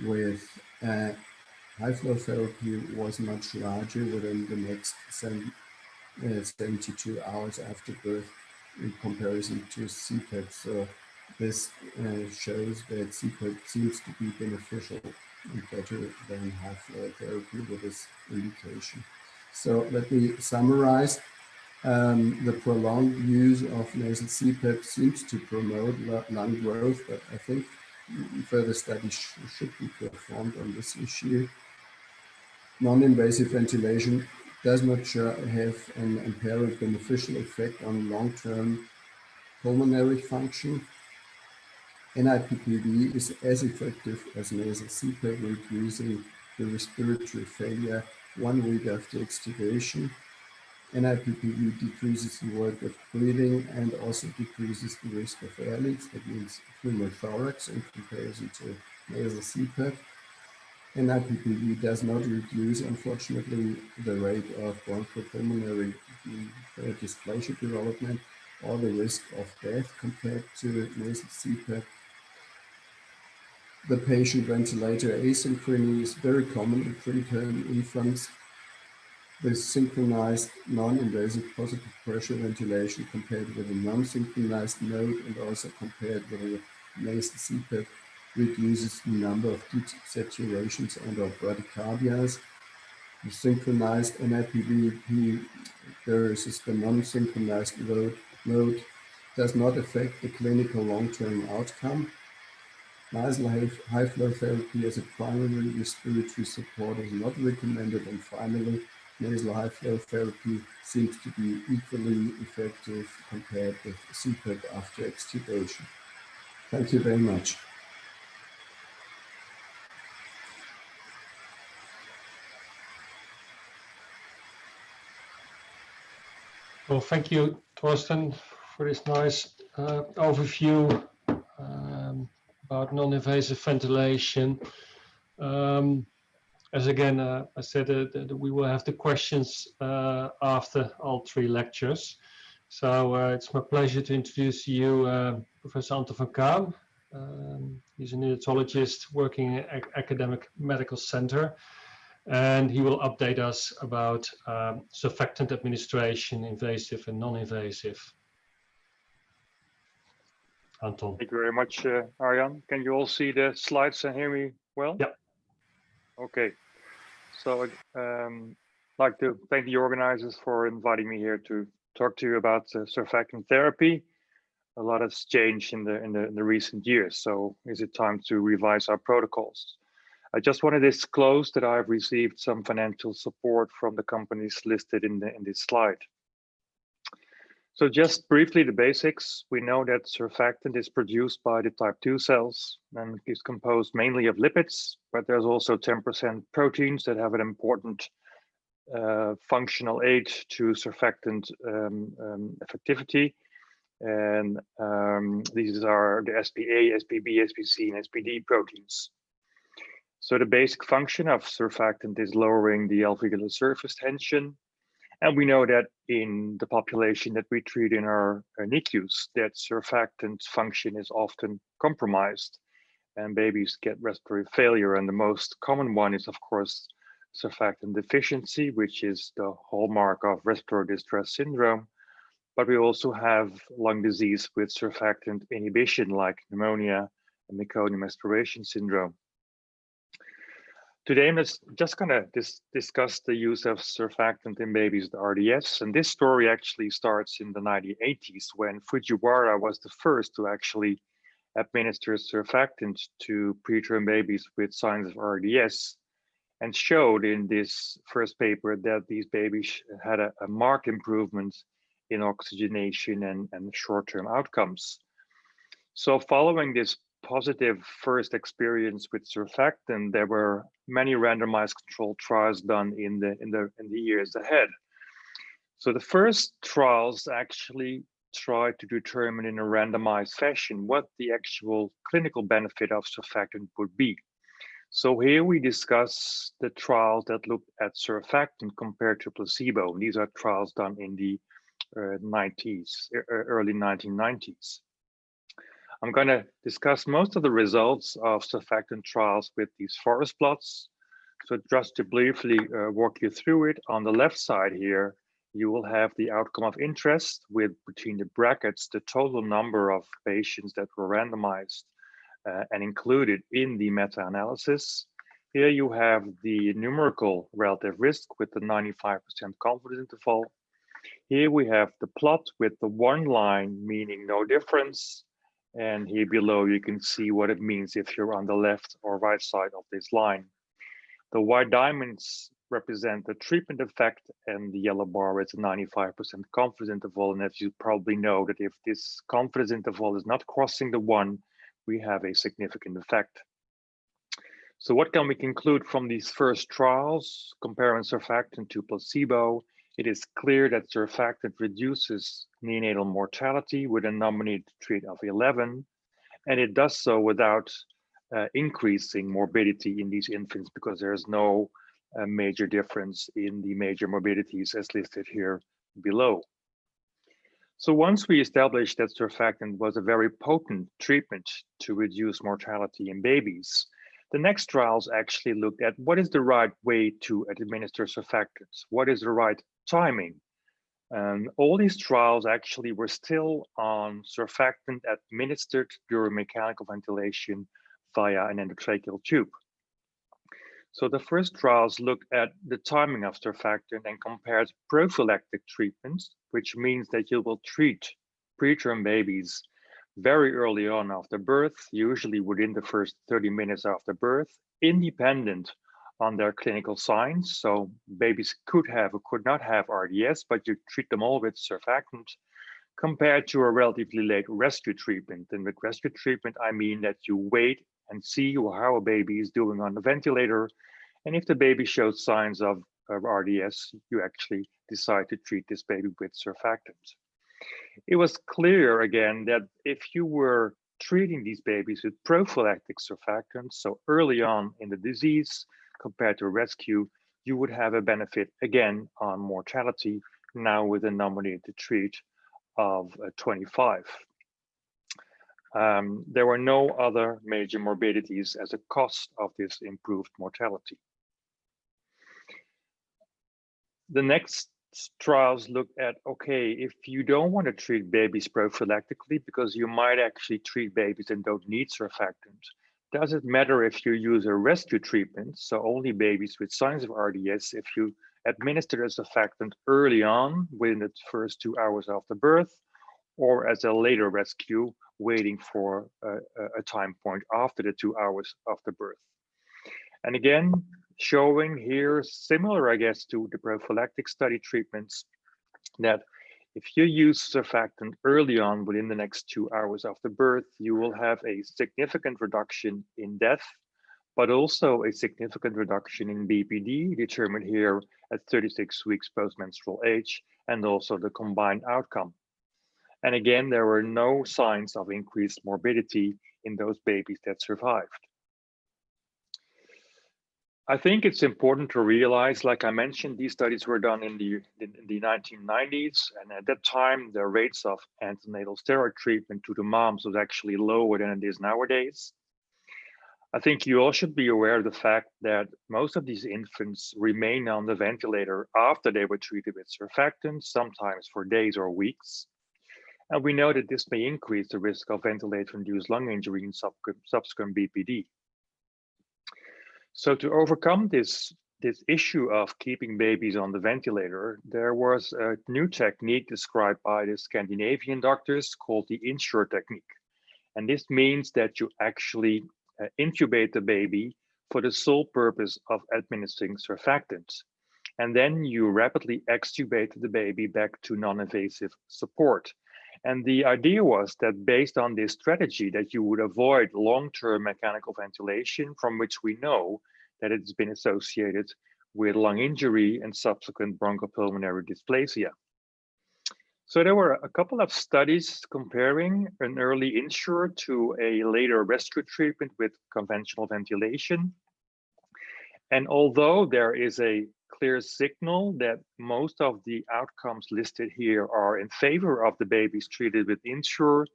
B: with high-flow therapy was much larger within the next 72 hours after birth in comparison to CPAP. So this shows that CPAP seems to be beneficial and better than high-flow therapy with this indication. So let me summarize. The prolonged use of nasal CPAP seems to promote lung growth, but I think further studies should be performed on this issue. Non-invasive ventilation does not have an apparent beneficial effect on long-term pulmonary function. NIPPV is as effective as nasal CPAP, reducing the respiratory failure 1 week after extubation. NIPPV decreases the work of breathing and also decreases the risk of air leaks, that means pneumothorax in comparison to nasal CPAP. NIPPV does not reduce, unfortunately, the rate of bronchopulmonary dysplasia development or the risk of death compared to nasal CPAP. The patient ventilator asynchrony is very common in preterm infants. The synchronized non-invasive positive pressure ventilation compared with a non-synchronized mode and also compared with a nasal CPAP reduces the number of desaturations and of bradycardias. The synchronized NIPV versus the non-synchronized mode does not affect the clinical long-term outcome. Nasal high-flow therapy as a primary respiratory support is not recommended. And finally, nasal high-flow therapy seems to be equally effective compared with CPAP after extubation. Thank you very much.
A: Well, thank you, Torsten, for this nice overview about non-invasive ventilation. As again, I said that we will have the questions after all 3 lectures. So it's my pleasure to introduce to you Professor Anton van Kaam. He's a neonatologist working in an academic medical center, and he will update us about surfactant administration, invasive and non-invasive. Anton.
C: Thank you very much, Arjan. Can you all see the slides and hear me well?
A: Yeah.
C: Okay. So I'd like to thank the organizers for inviting me here to talk to you about surfactant therapy. A lot has changed in the recent years, so is it time to revise our protocols? I just want to disclose that I've received some financial support from the companies listed in this slide. So just briefly, the basics. We know that surfactant is produced by the type 2 cells and is composed mainly of lipids, but there's also 10% proteins that have an important functional aid to surfactant effectivity. And these are the SPA, SPB, SPC, and SPD proteins. So the basic function of surfactant is lowering the alveolar surface tension. And we know that in the population that we treat in our NICUs, that surfactant function is often compromised and babies get respiratory failure. And the most common one is, of course, surfactant deficiency, which is the hallmark of respiratory distress syndrome. But we also have lung disease with surfactant inhibition, like pneumonia and meconium aspiration syndrome. Today, I'm just going to discuss the use of surfactant in babies with RDS. And this story actually starts in the 1980s when Fujiwara was the first to actually administer surfactant to preterm babies with signs of RDS, and showed in this first paper that these babies had a marked improvement in oxygenation and short-term outcomes. So following this positive first experience with surfactant, there were many randomized controlled trials done in the years ahead. So the first trials actually tried to determine in a randomized fashion what the actual clinical benefit of surfactant would be. So here we discuss the trials that looked at surfactant compared to placebo. These are trials done in the early 1990s. I'm going to discuss most of the results of surfactant trials with these forest plots. So just to briefly walk you through it, on the left side here, you will have the outcome of interest with between the brackets the total number of patients that were randomized and included in the meta-analysis. Here you have the numerical relative risk with the 95% confidence interval. Here we have the plot with the one line meaning no difference. And here below, you can see what it means if you're on the left or right side of this line. The white diamonds represent the treatment effect, and the yellow bar is a 95% confidence interval. And as you probably know, that if this confidence interval is not crossing the 1, we have a significant effect. So what can we conclude from these first trials comparing surfactant to placebo? It is clear that surfactant reduces neonatal mortality with a nominated rate of 11, and it does so without increasing morbidity in these infants, because there's no major difference in the major morbidities as listed here below. So once we established that surfactant was a very potent treatment to reduce mortality in babies, the next trials actually looked at what is the right way to administer surfactants, what is the right timing. All these trials actually were still on surfactant administered during mechanical ventilation via an endotracheal tube. So the first trials looked at the timing of surfactant and compared prophylactic treatments, which means that you will treat preterm babies very early on after birth, usually within the first 30 minutes after birth, independent on their clinical signs. So babies could have or could not have RDS, but you treat them all with surfactant, compared to a relatively late rescue treatment. And with rescue treatment, I mean that you wait and see how a baby is doing on the ventilator. And if the baby shows signs of RDS, you actually decide to treat this baby with surfactant. It was clear again that if you were treating these babies with prophylactic surfactants, so early on in the disease compared to rescue, you would have a benefit again on mortality, now with a nominated rate of 25. There were no other major morbidities as a cost of this improved mortality. The next trials looked at, okay, if you don't want to treat babies prophylactically because you might actually treat babies and don't need surfactant, does it matter if you use a rescue treatment, so only babies with signs of RDS, if you administer a surfactant early on within the first 2 hours after birth, or as a later rescue, waiting for a time point after the 2 hours after birth? And again, showing here, similar, I guess, to the prophylactic study treatments, that if you use surfactant early on within the next 2 hours after birth, you will have a significant reduction in death, but also a significant reduction in BPD, determined here at 36 weeks postmenstrual age, and also the combined outcome. And again, there were no signs of increased morbidity in those babies that survived. I think it's important to realize, like I mentioned, these studies were done in the 1990s, and at that time, the rates of antenatal steroid treatment to the moms was actually lower than it is nowadays. I think you all should be aware of the fact that most of these infants remain on the ventilator after they were treated with surfactant, sometimes for days or weeks. And we know that this may increase the risk of ventilator-induced lung injury and subsequent BPD. So to overcome this issue of keeping babies on the ventilator, there was a new technique described by the Scandinavian doctors called the INSURE technique. And this means that you actually intubate the baby for the sole purpose of administering surfactant. And then you rapidly extubate the baby back to non-invasive support. And the idea was that based on this strategy that you would avoid long-term mechanical ventilation, from which we know that it's been associated with lung injury and subsequent bronchopulmonary dysplasia. So there were a couple of studies comparing an early INSURE to a later rescue treatment with conventional ventilation. And although there is a clear signal that most of the outcomes listed here are in favor of the babies treated with INSURE,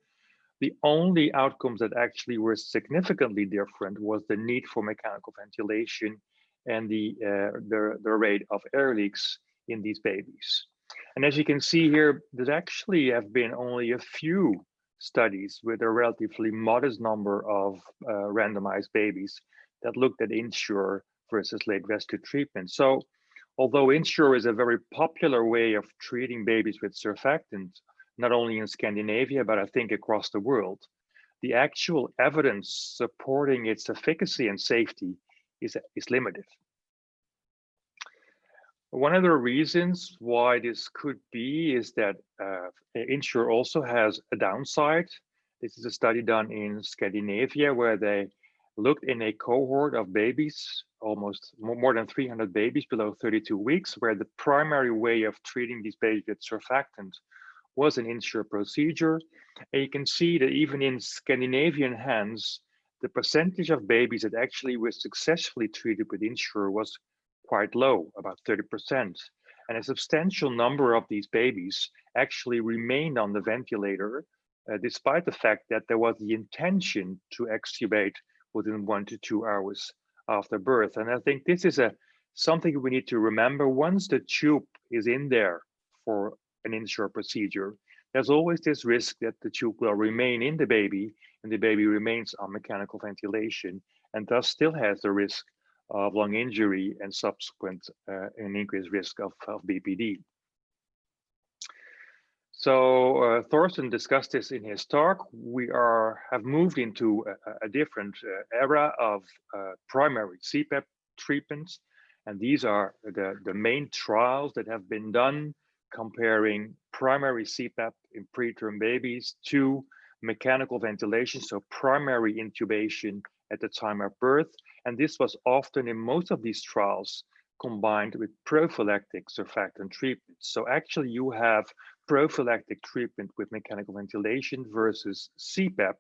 C: the only outcomes that actually were significantly different was the need for mechanical ventilation and the rate of air leaks in these babies. And as you can see here, there actually have been only a few studies with a relatively modest number of randomized babies that looked at INSURE versus late rescue treatment. So although INSURE is a very popular way of treating babies with surfactant, not only in Scandinavia, but I think across the world, the actual evidence supporting its efficacy and safety is limited. One of the reasons why this could be is that Insure also has a downside. This is a study done in Scandinavia where they looked in a cohort of babies, almost more than 300 babies below 32 weeks, where the primary way of treating these babies with surfactant was an Insure procedure. And you can see that even in Scandinavian hands, the percentage of babies that actually were successfully treated with Insure was quite low, about 30%. And a substantial number of these babies actually remained on the ventilator, despite the fact that there was the intention to extubate within 1 to 2 hours after birth. And I think this is something we need to remember. Once the tube is in there for an Insure procedure, there's always this risk that the tube will remain in the baby and the baby remains on mechanical ventilation and thus still has the risk of lung injury and subsequent an increased risk of BPD. So Thorsten discussed this in his talk. We have moved into a different era of primary CPAP treatments. And these are the main trials that have been done comparing primary CPAP in preterm babies to mechanical ventilation, so primary intubation at the time of birth. And this was often in most of these trials combined with prophylactic surfactant treatment. So actually you have prophylactic treatment with mechanical ventilation versus CPAP,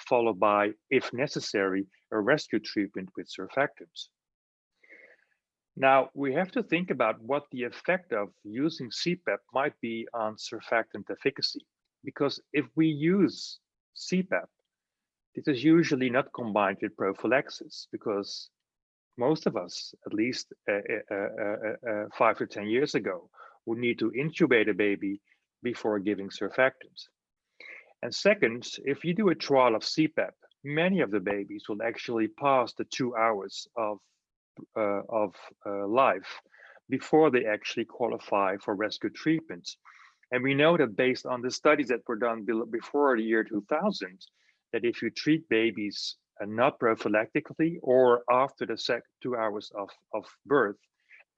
C: followed by, if necessary, a rescue treatment with surfactants. Now, we have to think about what the effect of using CPAP might be on surfactant efficacy, because if we use CPAP, this is usually not combined with prophylaxis, because most of us, at least 5 to 10 years ago, would need to intubate a baby before giving surfactants. And second, if you do a trial of CPAP, many of the babies will actually pass the 2 hours of life before they actually qualify for rescue treatment. And we know that based on the studies that were done before the year 2000, that if you treat babies not prophylactically or after the 2 hours of birth,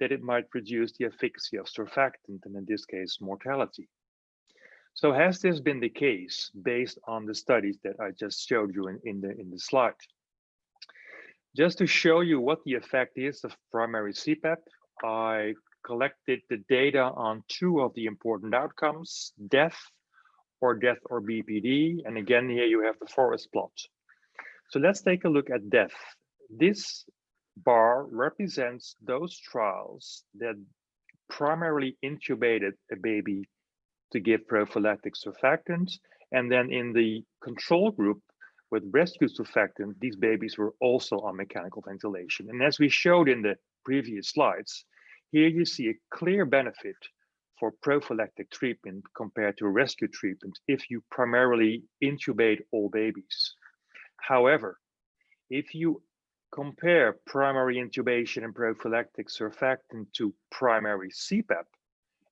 C: that it might reduce the efficacy of surfactant, and in this case, mortality. So has this been the case based on the studies that I just showed you in the slide? Just to show you what the effect is of primary CPAP, I collected the data on 2 of the important outcomes, death or BPD. And again, here you have the forest plot. So let's take a look at death. This bar represents those trials that primarily intubated a baby to give prophylactic surfactant. And then in the control group with rescue surfactant, these babies were also on mechanical ventilation. And as we showed in the previous slides, here you see a clear benefit for prophylactic treatment compared to rescue treatment if you primarily intubate all babies. However, if you compare primary intubation and prophylactic surfactant to primary CPAP,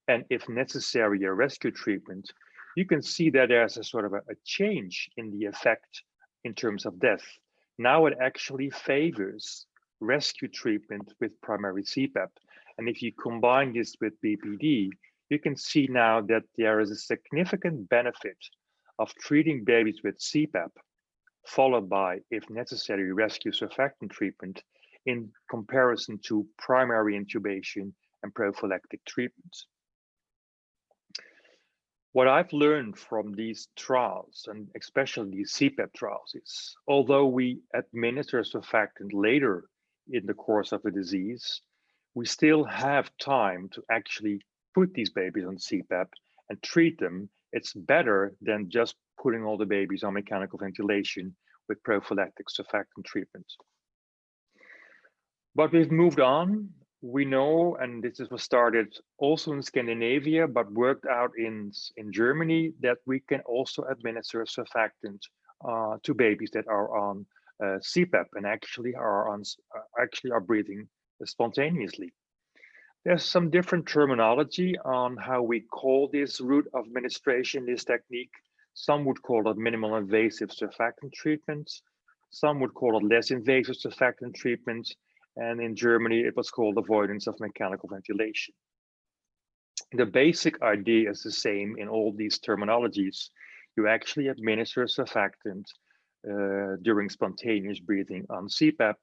C: and if necessary, a rescue treatment, you can see that there's a sort of a change in the effect in terms of death. Now it actually favors rescue treatment with primary CPAP. And if you combine this with BPD, you can see now that there is a significant benefit of treating babies with CPAP, followed by, if necessary, rescue surfactant treatment in comparison to primary intubation and prophylactic treatments. What I've learned from these trials, and especially these CPAP trials, is although we administer surfactant later in the course of a disease, we still have time to actually put these babies on CPAP and treat them. It's better than just putting all the babies on mechanical ventilation with prophylactic surfactant treatment. But we've moved on. We know, and this was started also in Scandinavia, but worked out in Germany, that we can also administer surfactant to babies that are on CPAP and actually are breathing spontaneously. There's some different terminology on how we call this route of administration, this technique. Some would call it minimal invasive surfactant treatment. Some would call it less invasive surfactant treatment. And in Germany, it was called avoidance of mechanical ventilation. The basic idea is the same in all these terminologies. You actually administer surfactant during spontaneous breathing on CPAP.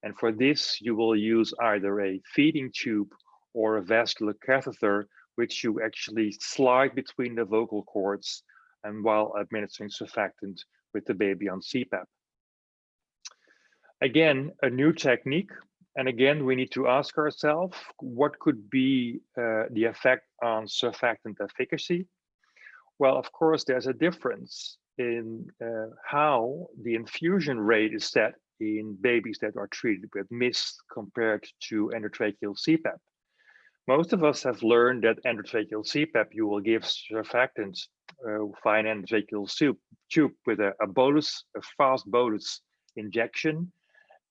C: And for this, you will use either a feeding tube or a vascular catheter, which you actually slide between the vocal cords and while administering surfactant with the baby on CPAP. Again, a new technique. And again, we need to ask ourselves, what could be the effect on surfactant efficacy? Well, of course, there's a difference in how the infusion rate is set in babies that are treated with mist compared to endotracheal CPAP. Most of us have learned that endotracheal CPAP, you will give surfactant via an endotracheal tube with a bolus, a fast bolus injection.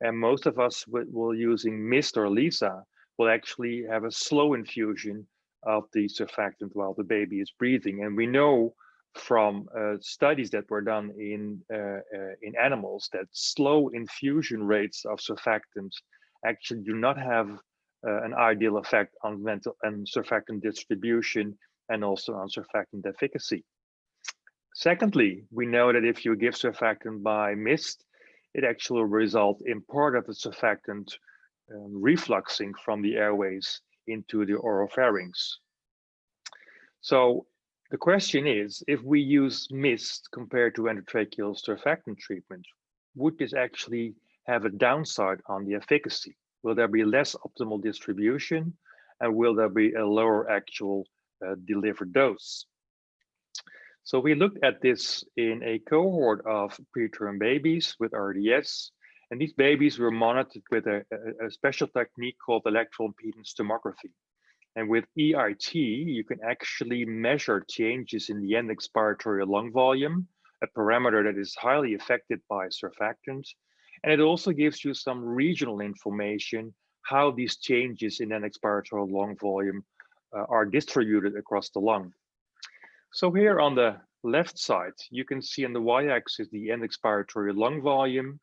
C: And most of us will using mist or LISA will actually have a slow infusion of the surfactant while the baby is breathing. And we know from studies that were done in animals that slow infusion rates of surfactant actually do not have an ideal effect on mental and surfactant distribution and also on surfactant efficacy. Secondly, we know that if you give surfactant by mist, it actually will result in part of the surfactant refluxing from the airways into the oropharynx. So the question is, if we use mist compared to endotracheal surfactant treatment, would this actually have a downside on the efficacy? Will there be less optimal distribution, and will there be a lower actual delivered dose? So we looked at this in a cohort of preterm babies with RDS, and these babies were monitored with a special technique called electron impedance tomography. And with EIT, you can actually measure changes in the end expiratory lung volume, a parameter that is highly affected by surfactant. And it also gives you some regional information, how these changes in end expiratory lung volume are distributed across the lung. So here on the left side, you can see on the y-axis the end expiratory lung volume.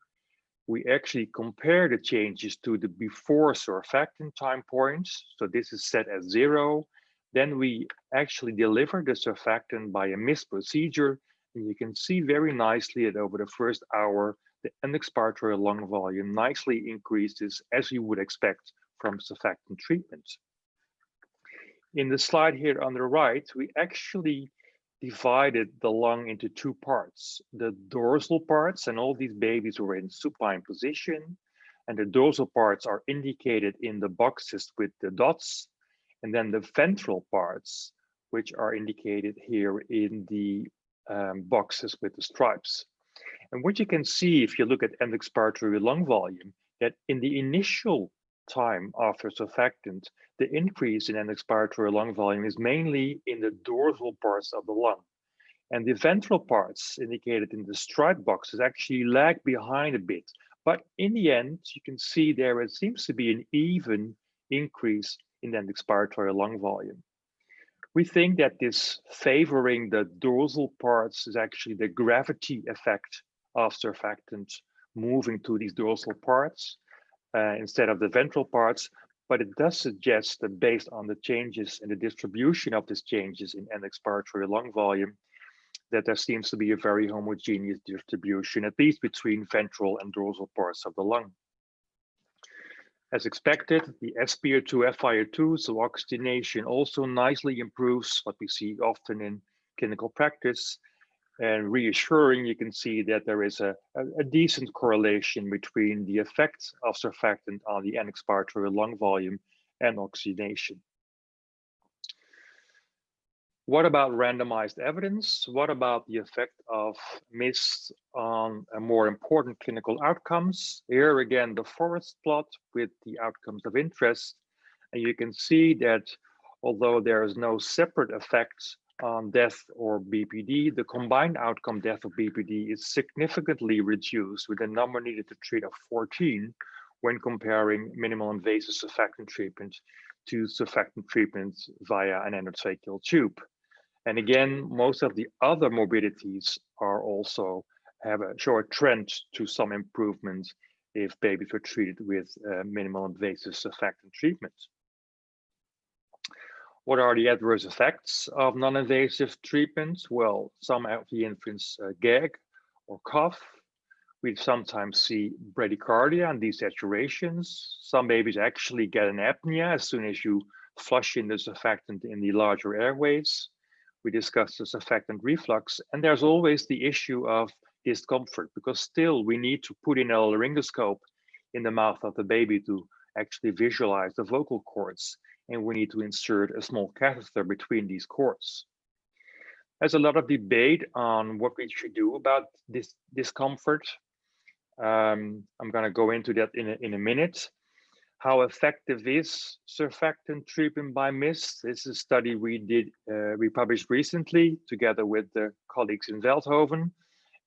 C: We actually compare the changes to the before surfactant time points. So this is set as 0. Then we actually deliver the surfactant by a mist procedure. And you can see very nicely that over the first hour, the end expiratory lung volume nicely increases as you would expect from surfactant treatment. In the slide here on the right, we actually divided the lung into two parts, the dorsal parts, and all these babies were in supine position, and the dorsal parts are indicated in the boxes with the dots, and then the ventral parts, which are indicated here in the boxes with the stripes. And what you can see if you look at end expiratory lung volume, that in the initial time after surfactant, the increase in end expiratory lung volume is mainly in the dorsal parts of the lung. And the ventral parts indicated in the stripe boxes actually lag behind a bit. But in the end, you can see there it seems to be an even increase in end expiratory lung volume. We think that this favoring the dorsal parts is actually the gravity effect of surfactant moving to these dorsal parts instead of the ventral parts, but it does suggest that based on the changes in the distribution of these changes in end expiratory lung volume, that there seems to be a very homogeneous distribution, at least between ventral and dorsal parts of the lung. As expected, the SpO2, FiO2, so oxygenation also nicely improves, what we see often in clinical practice. And reassuring, you can see that there is a decent correlation between the effects of surfactant on the end expiratory lung volume and oxygenation. What about randomized evidence? What about the effect of mist on more important clinical outcomes? Here again, the forest plot with the outcomes of interest. And you can see that although there is no separate effect on death or BPD, the combined outcome death or BPD is significantly reduced with a number needed to treat of 14 when comparing minimal invasive surfactant treatment to surfactant treatment via an endotracheal tube. And again, most of the other morbidities are also show a trend to some improvement if babies were treated with minimal invasive surfactant treatment. What are the adverse effects of non-invasive treatments? Well, some of the infants gag or cough. We sometimes see bradycardia and desaturations. Some babies actually get an apnea as soon as you flush in the surfactant in the larger airways. We discussed the surfactant reflux, and there's always the issue of discomfort, because still we need to put in a laryngoscope in the mouth of the baby to actually visualize the vocal cords, and we need to insert a small catheter between these cords. There's a lot of debate on what we should do about this discomfort. I'm going to go into that in a minute. How effective is surfactant treatment by mist? This is a study we published recently together with the colleagues in Veldhoven.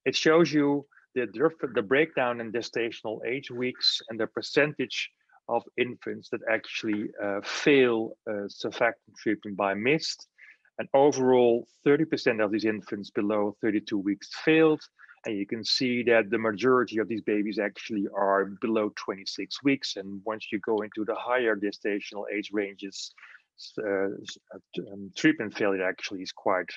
C: It shows you the breakdown in gestational age weeks and the percentage of infants that actually fail surfactant treatment by mist. And overall, 30% of these infants below 32 weeks failed. And you can see that the majority of these babies actually are below 26 weeks. And once you go into the higher gestational age ranges, treatment failure actually is quite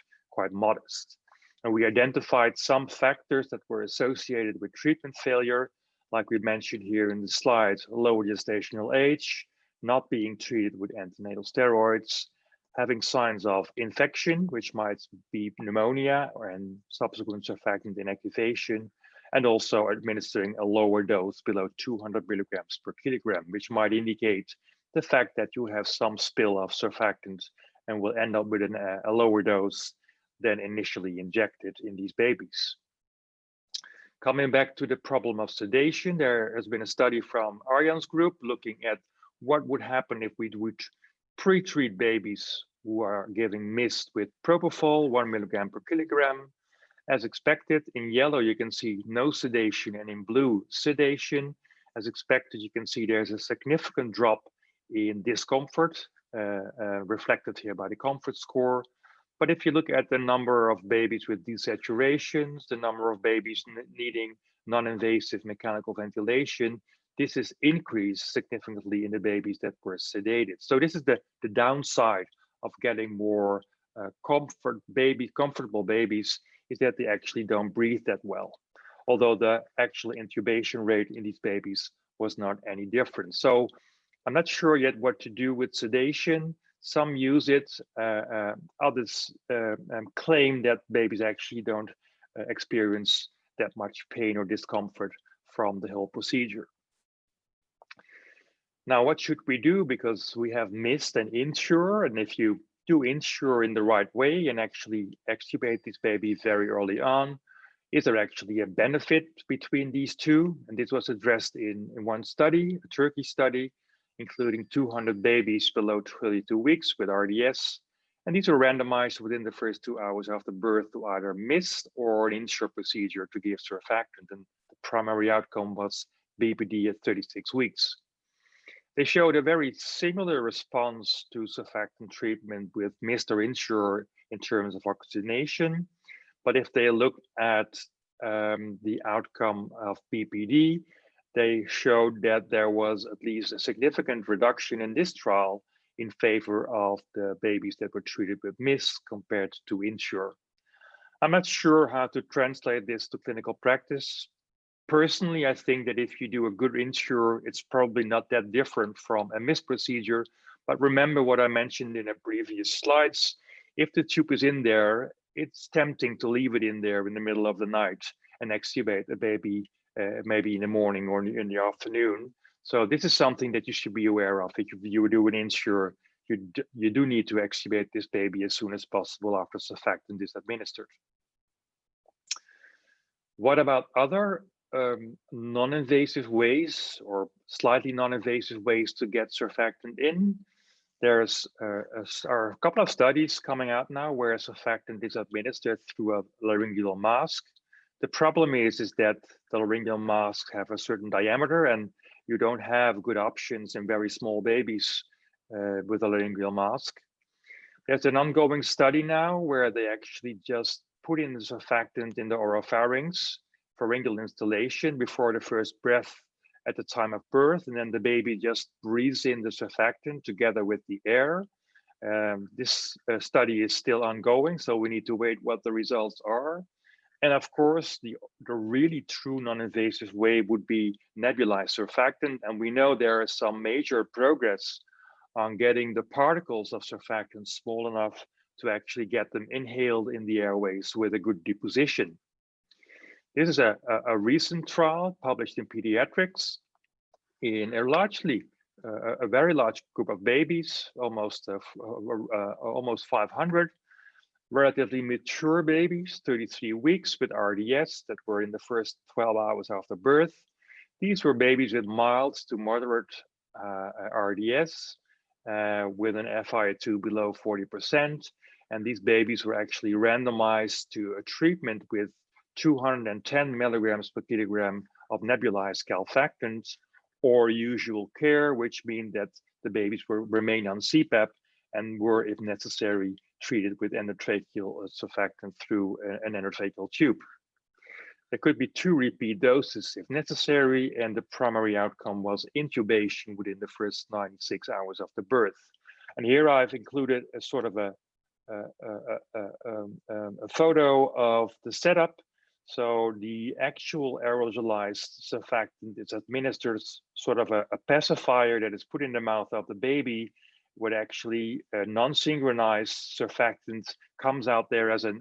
C: modest. And we identified some factors that were associated with treatment failure, like we mentioned here in the slide: lower gestational age, not being treated with antenatal steroids, having signs of infection, which might be pneumonia and subsequent surfactant inactivation, and also administering a lower dose below 200 milligrams per kilogram, which might indicate the fact that you have some spill of surfactant and will end up with a lower dose than initially injected in these babies. Coming back to the problem of sedation, there has been a study from ARJAN's group looking at what would happen if we would pre-treat babies who are giving mist with propofol, 1 milligram per kilogram. As expected, in yellow, you can see no sedation, and in blue, sedation. As expected, you can see there's a significant drop in discomfort, reflected here by the comfort score. But if you look at the number of babies with desaturations, the number of babies needing non-invasive mechanical ventilation, this is increased significantly in the babies that were sedated. So this is the downside of getting more comfortable babies, is that they actually don't breathe that well, although the actual intubation rate in these babies was not any different. So I'm not sure yet what to do with sedation. Some use it, others claim that babies actually don't experience that much pain or discomfort from the whole procedure. Now, what should we do? Because we have mist and insure, and if you do insure in the right way and actually extubate this baby very early on, is there actually a benefit between these two? And this was addressed in one study, a Turkey study, including 200 babies below 32 weeks with RDS. And these were randomized within the first 2 hours after birth to either mist or an insure procedure to give surfactant. And the primary outcome was BPD at 36 weeks. They showed a very similar response to surfactant treatment with mist or insure in terms of oxygenation. But if they looked at the outcome of BPD, they showed that there was at least a significant reduction in this trial in favor of the babies that were treated with mist compared to insure. I'm not sure how to translate this to clinical practice. Personally, I think that if you do a good insure, it's probably not that different from a mist procedure. But remember what I mentioned in the previous slides. If the tube is in there, it's tempting to leave it in there in the middle of the night and extubate a baby maybe in the morning or in the afternoon. So this is something that you should be aware of. If you do an insure, you do need to extubate this baby as soon as possible after surfactant is administered. What about other non-invasive ways or slightly non-invasive ways to get surfactant in? There's a couple of studies coming out now where surfactant is administered through a laryngeal mask. The problem is that the laryngeal masks have a certain diameter, and you don't have good options in very small babies with a laryngeal mask. There's an ongoing study now where they actually just put in the surfactant in the oropharynx, pharyngeal installation before the first breath at the time of birth, and then the baby just breathes in the surfactant together with the air. This study is still ongoing, so we need to wait what the results are. And of course, the really true non-invasive way would be nebulized surfactant. And we know there is some major progress on getting the particles of surfactant small enough to actually get them inhaled in the airways with a good deposition. This is a recent trial published in Pediatrics in a very large group of babies, almost 500, relatively mature babies, 33 weeks with RDS that were in the first 12 hours after birth. These were babies with mild to moderate RDS with an FiO2 below 40%. And these babies were actually randomized to a treatment with 210 milligrams per kilogram of nebulized calfactants or usual care, which means that the babies remain on CPAP and were, if necessary, treated with endotracheal surfactant through an endotracheal tube. There could be 2 repeat doses if necessary, and the primary outcome was intubation within the first 96 hours after birth. And here I've included a sort of a photo of the setup. So the actual aerosolized surfactant is administered sort of a pacifier that is put in the mouth of the baby, where actually non-synchronized surfactant comes out there as a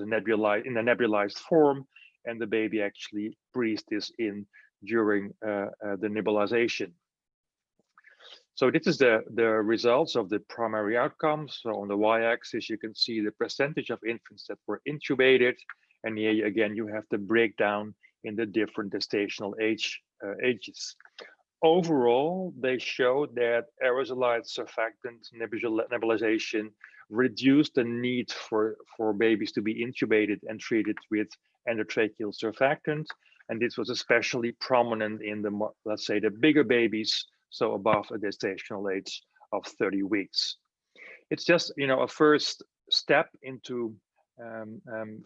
C: nebulized form, and the baby actually breathes this in during the nebulization. So this is the results of the primary outcomes. So on the y-axis, you can see the percentage of infants that were intubated. And here again, you have the breakdown in the different gestational ages. Overall, they showed that aerosolized surfactant nebulization reduced the need for babies to be intubated and treated with endotracheal surfactant. And this was especially prominent in the, let's say, the bigger babies, so above a gestational age of 30 weeks. It's just, a first step into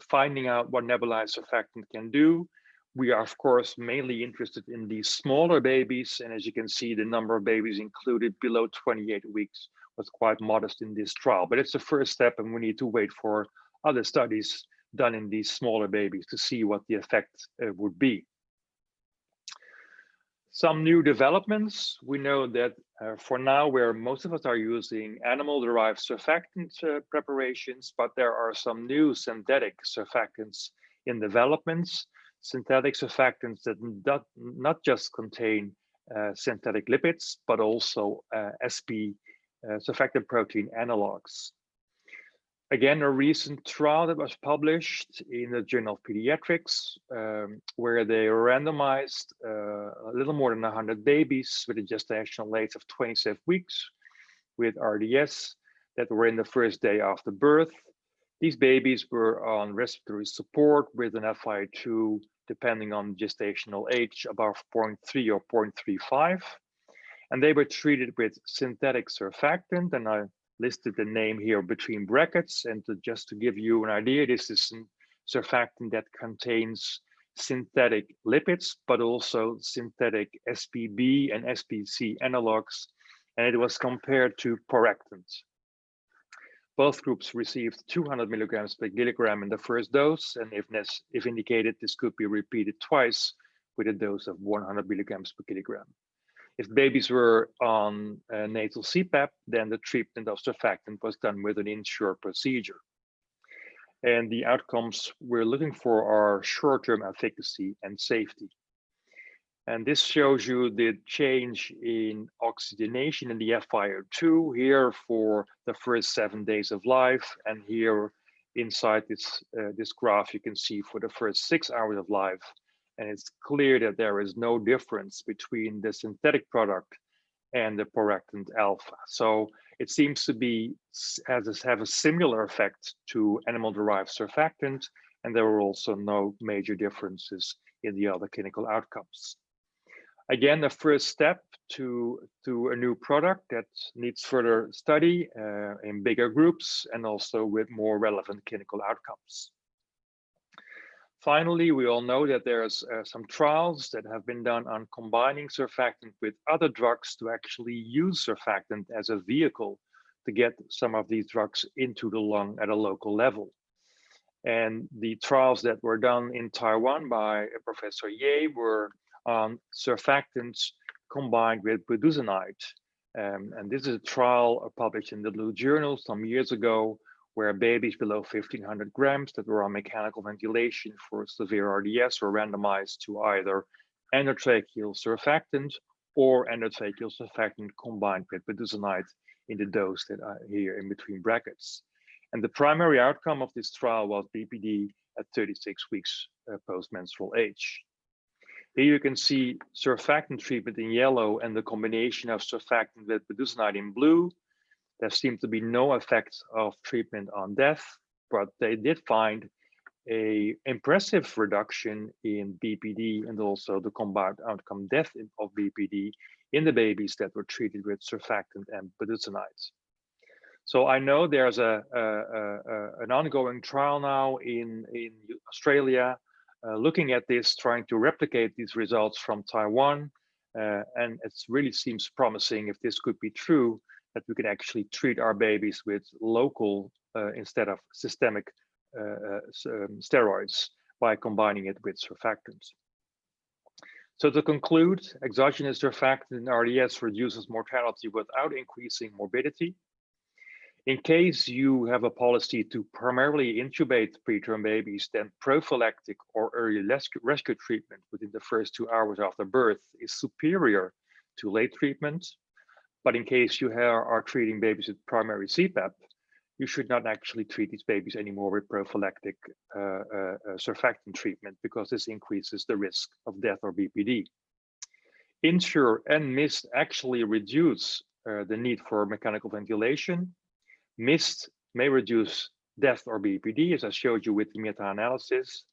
C: finding out what nebulized surfactant can do. We are, of course, mainly interested in these smaller babies. And as you can see, the number of babies included below 28 weeks was quite modest in this trial. But it's the first step, and we need to wait for other studies done in these smaller babies to see what the effect would be. Some new developments. We know that for now, where most of us are using animal-derived surfactant preparations, but there are some new synthetic surfactants in developments. Synthetic surfactants that not just contain synthetic lipids, but also surfactant protein analogs. Again, a recent trial that was published in the Journal of Pediatrics, where they randomized a little more than 100 babies with a gestational age of 27 weeks with RDS that were in the first day after birth. These babies were on respiratory support with an FiO2, depending on gestational age, above 0.3 or 0.35. And they were treated with synthetic surfactant, and I listed the name here between brackets. And just to give you an idea, this is surfactant that contains synthetic lipids, but also synthetic SPB and SPC analogs, and it was compared to porrectant. Both groups received 200 milligrams per kilogram in the first dose, and if indicated, this could be repeated twice with a dose of 100 milligrams per kilogram. If babies were on natal CPAP, then the treatment of surfactant was done with an in-sure procedure. And the outcomes we're looking for are short-term efficacy and safety. And this shows you the change in oxygenation in the FiO2 here for the first 7 days of life. And here inside this graph, you can see for the first 6 hours of life. And it's clear that there is no difference between the synthetic product and the porrectant alpha. So it seems to have a similar effect to animal-derived surfactant, and there were also no major differences in the other clinical outcomes. Again, the first step to a new product that needs further study in bigger groups and also with more relevant clinical outcomes. Finally, we all know that there's some trials that have been done on combining surfactant with other drugs to actually use surfactant as a vehicle to get some of these drugs into the lung at a local level. And the trials that were done in Taiwan by Professor Ye were on surfactants combined with budesonide. And this is a trial published in the Blue Journal some years ago, where babies below 1,500 grams that were on mechanical ventilation for severe RDS were randomized to either endotracheal surfactant or endotracheal surfactant combined with budesonide in the dose that I here in between brackets. And the primary outcome of this trial was BPD at 36 weeks post-menstrual age. Here you can see surfactant treatment in yellow and the combination of surfactant with budesonide in blue. There seemed to be no effect of treatment on death, but they did find an impressive reduction in BPD and also the combined outcome death of BPD in the babies that were treated with surfactant and budesonide. So I know there's an ongoing trial now in Australia looking at this, trying to replicate these results from Taiwan. And it really seems promising, if this could be true, that we can actually treat our babies with local instead of systemic steroids by combining it with surfactants. So to conclude, exogenous surfactant in RDS reduces mortality without increasing morbidity. In case you have a policy to primarily intubate preterm babies, then prophylactic or early rescue treatment within the first 2 hours after birth is superior to late treatment. But in case you are treating babies with primary CPAP, you should not actually treat these babies anymore with prophylactic surfactant treatment, because this increases the risk of death or BPD. INSURE and MIST actually reduce the need for mechanical ventilation. MIST may reduce death or BPD, as I showed you with the meta-analysis.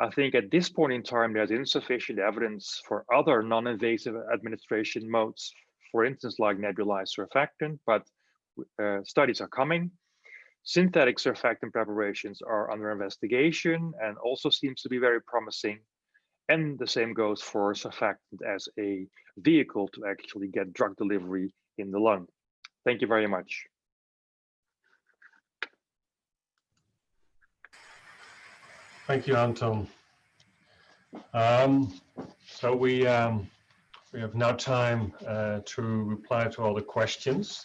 C: I think at this point in time, there's insufficient evidence for other non-invasive administration modes, for instance, like nebulized surfactant, but studies are coming. Synthetic surfactant preparations are under investigation and also seems to be very promising. And the same goes for surfactant as a vehicle to actually get drug delivery in the lung. Thank you very much.
A: Thank you, Anton. So we have now time to reply to all the questions.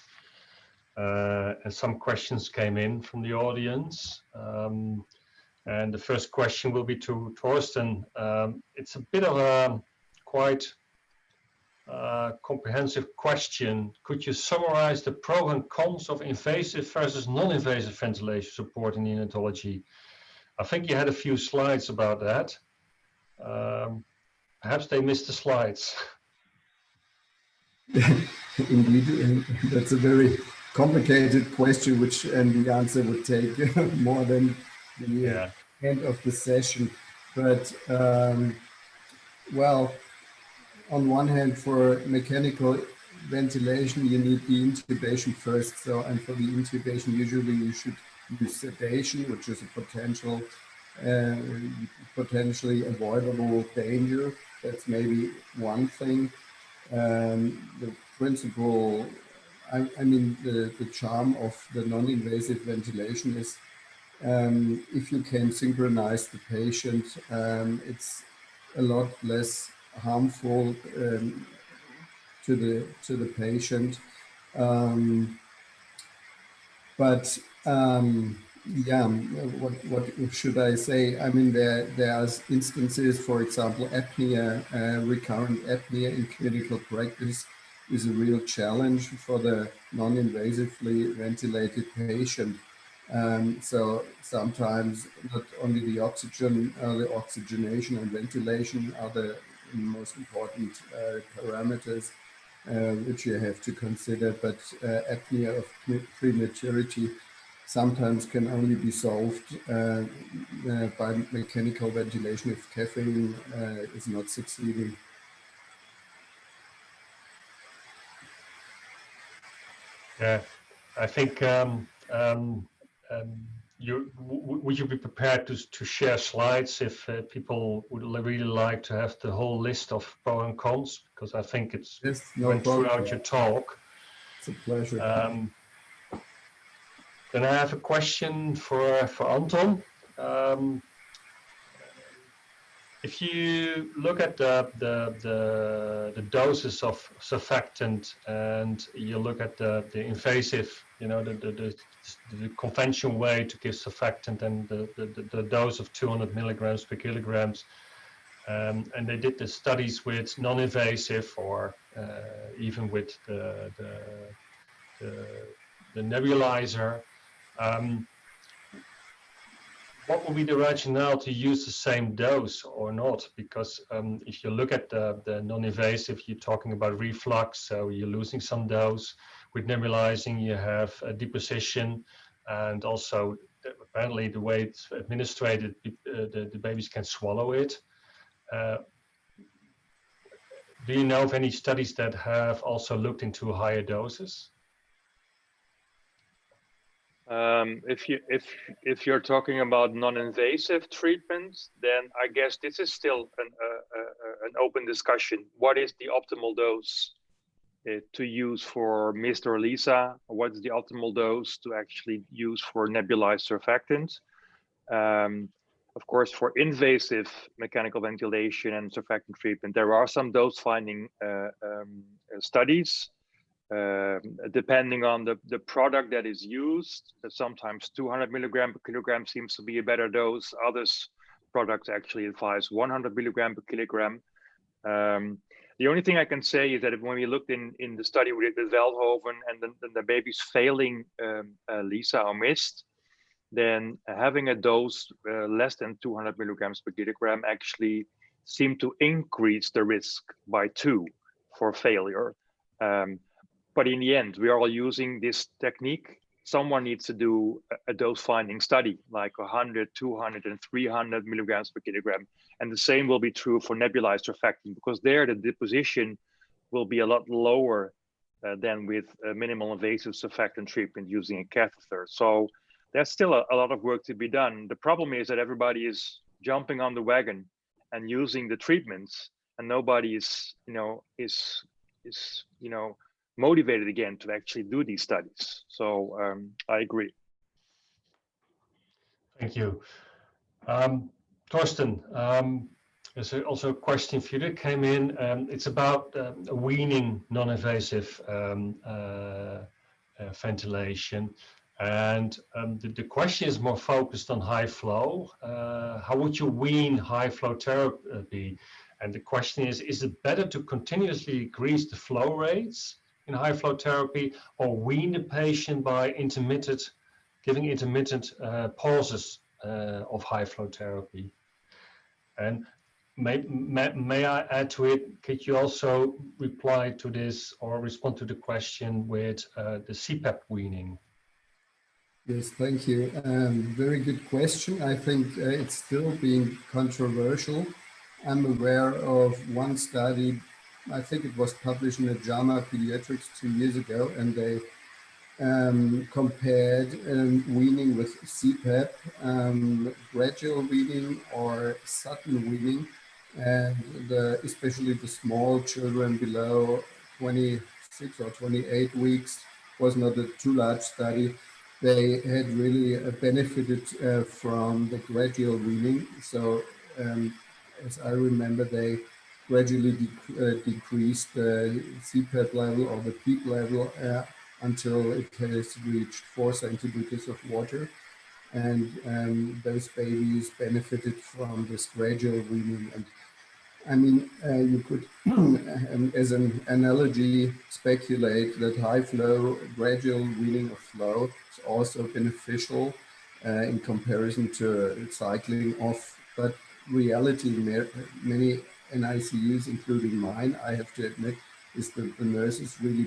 A: And some questions came in from the audience. And the first question will be to Torsten. It's a bit of a quite comprehensive question. Could you summarize the pros and cons of invasive versus non-invasive ventilation support in neonatology? I think you had a few slides about that. Perhaps they missed the slides.
B: Indeed, that's a very complicated question, which the answer would take more than the end of the session. But well, on one hand, for mechanical ventilation, you need the intubation first. So, and for the intubation, usually you should use sedation, which is a potentially avoidable danger. That's maybe one thing. The principle, I mean, the charm of the non-invasive ventilation is if you can synchronize the patient, it's a lot less harmful to the patient. Yeah, what should I say? I mean, there are instances, for example, apnea, recurrent apnea in clinical practice is a real challenge for the non-invasively ventilated patient. So sometimes not only the oxygen, the oxygenation and ventilation are the most important parameters which you have to consider, but apnea of prematurity sometimes can only be solved by mechanical ventilation if caffeine is not succeeding.
A: Yeah, I think would you be prepared to share slides if people would really like to have the whole list of pros and cons? Because I think it's went throughout your talk.
B: It's a pleasure.
A: Then I have a question for Anton. If you look at the doses of surfactant and you look at the invasive, you know, the conventional way to give surfactant and the dose of 200 milligrams per kilograms, and they did the studies with non-invasive or even with the nebulizer. What would be the rationale to use the same dose or not? Because if you look at the non-invasive, you're talking about reflux, so you're losing some dose. With nebulizing, you have a deposition, and also apparently the way it's administered, the babies can swallow it. Do you know of any studies that have also looked into higher doses?
C: If you're talking about non-invasive treatments, then I guess this is still an open discussion. What is the optimal dose to use for Mr. or Lisa? What is the optimal dose to actually use for nebulized surfactant? Of course, for invasive mechanical ventilation and surfactant treatment, there are some dose finding studies. Depending on the product that is used, sometimes 200 milligram per kilogram seems to be a better dose. Others products actually advise 100 milligram per kilogram. The only thing I can say is that when we looked in the study with Veldhoven and the babies failing Lisa or Mist, then having a dose less than 200 milligrams per kilogram actually seemed to increase the risk by 2 for failure. But in the end, we are all using this technique. Someone needs to do a dose finding study, like 100, 200, and 300 milligrams per kilogram. And the same will be true for nebulized surfactant, because there the deposition will be a lot lower than with minimal invasive surfactant treatment using a catheter. So there's still a lot of work to be done. The problem is that everybody is jumping on the wagon and using the treatments, and nobody is, motivated again to actually do these studies. So I agree.
A: Thank you. Torsten, there's also a question for you that came in. It's about weaning non-invasive ventilation. And the question is more focused on high flow. How would you wean high flow therapy? And the question is it better to continuously increase the flow rates in high flow therapy, or wean the patient by giving intermittent pauses of high flow therapy? And may I add to it, could you also reply to this or respond to the question with the CPAP weaning?
B: Yes, thank you. Very good question. I think it's still being controversial. I'm aware of one study, I think it was published in the JAMA Pediatrics 2 years ago, and they compared weaning with CPAP, gradual weaning or sudden weaning, and especially the small children below 26 or 28 weeks was not a too large study. They had really benefited from the gradual weaning. So as I remember, they gradually decreased the CPAP level or the peak level until it has reached 4 centimeters of water. And those babies benefited from this gradual weaning. And I mean, you could, as an analogy, speculate that high flow, gradual weaning of flow is also beneficial in comparison to cycling off. But reality, many NICUs, including mine, I have to admit, is that the nurses really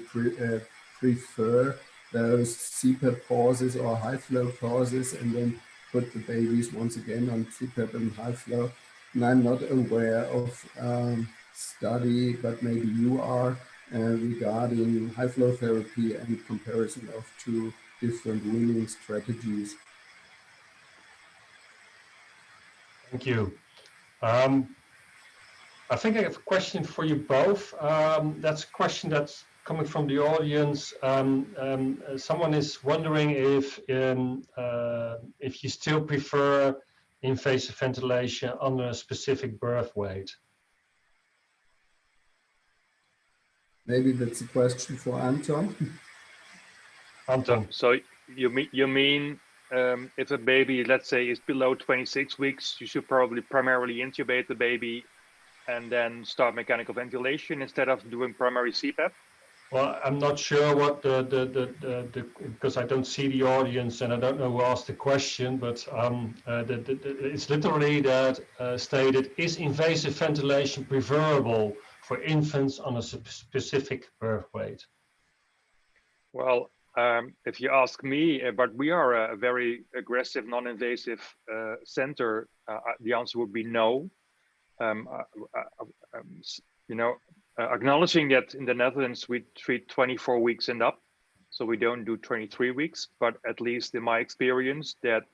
B: prefer those CPAP pauses or high flow pauses, and then put the babies once again on CPAP and high flow. And I'm not aware of study, but maybe you are, regarding high flow therapy and comparison of 2 different weaning strategies.
A: Thank you. I think I have a question for you both. That's a question that coming from the audience. Someone is wondering if you still prefer invasive ventilation under a specific birth weight.
B: Maybe that's a question for Anton.
A: Anton.
C: So you mean if a baby, let's say, is below 26 weeks, you should probably primarily intubate the baby and then start mechanical ventilation instead of doing primary CPAP?
A: Well, I'm not sure what because I don't see the audience and I don't know who asked the question, but it's literally that stated, is invasive ventilation preferable for infants on a specific birth weight?
C: Well, if you ask me, but we are a very aggressive non-invasive center, the answer would be no. Acknowledging that in the Netherlands we treat 24 weeks and up, so we don't do 23 weeks, but at least in my experience that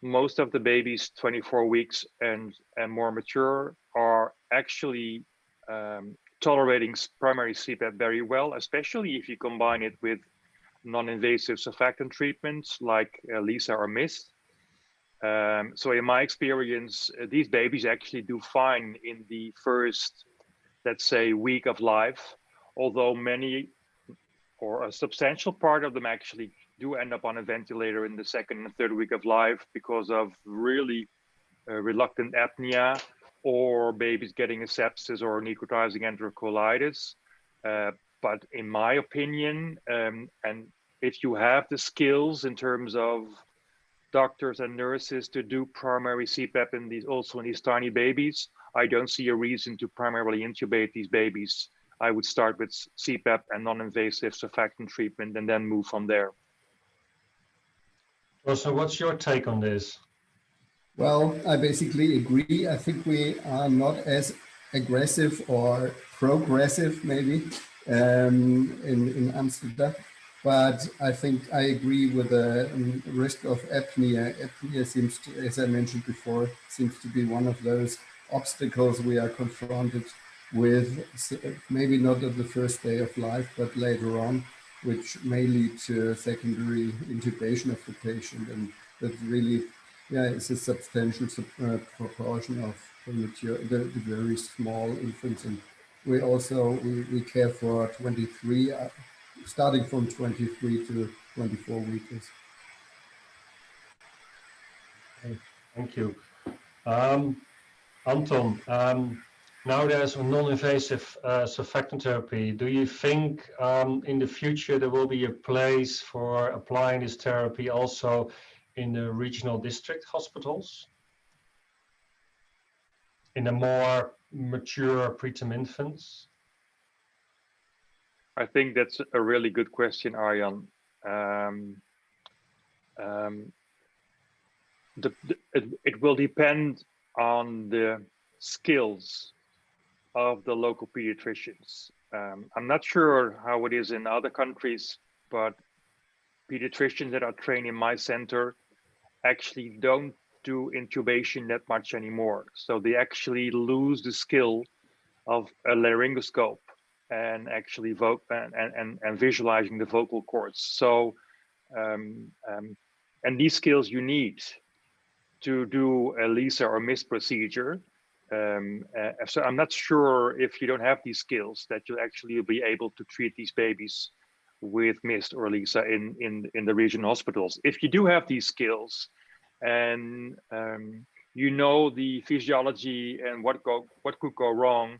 C: most of the babies 24 weeks and more mature are actually tolerating primary CPAP very well, especially if you combine it with non-invasive surfactant treatments like LISA or MIST. So in my experience, these babies actually do fine in the first, let's say, week of life, although many or a substantial part of them actually do end up on a ventilator in the second and third week of life because of really reluctant apnea or babies getting a sepsis or necrotizing enterocolitis. But in my opinion, and if you have the skills in terms of doctors and nurses to do primary CPAP in these tiny babies, I don't see a reason to primarily intubate these babies. I would start with CPAP and non-invasive surfactant treatment and then move from there.
A: So what's your take on this?
B: Well, I basically agree. I think we are not as aggressive or progressive maybe in Amsterdam. But I think I agree with the risk of apnea. Apnea seems to, as I mentioned before, seems to be one of those obstacles we are confronted with, maybe not at the first day of life, but later on, which may lead to secondary intubation of the patient. And that really, is a substantial proportion of premature, the very small infants. And we also, we care for 23, starting from 23 to 24 weeks.
A: Okay, thank you. Anton, now there's a non-invasive surfactant therapy. Do you think in the future there will be a place for applying this therapy also in the regional district hospitals? In the more mature preterm infants?
C: I think that's a really good question, Arjan. It will depend on the skills of the local pediatricians. I'm not sure how it is in other countries, but pediatricians that are trained in my center actually don't do intubation that much anymore. So they actually lose the skill of a laryngoscope and actually and visualizing the vocal cords. So and these skills you need to do a LISA or MIST procedure. So I'm not sure if you don't have these skills that you'll actually be able to treat these babies with MIST or LISA in the regional hospitals. If you do have these skills and you know the physiology and what could go wrong,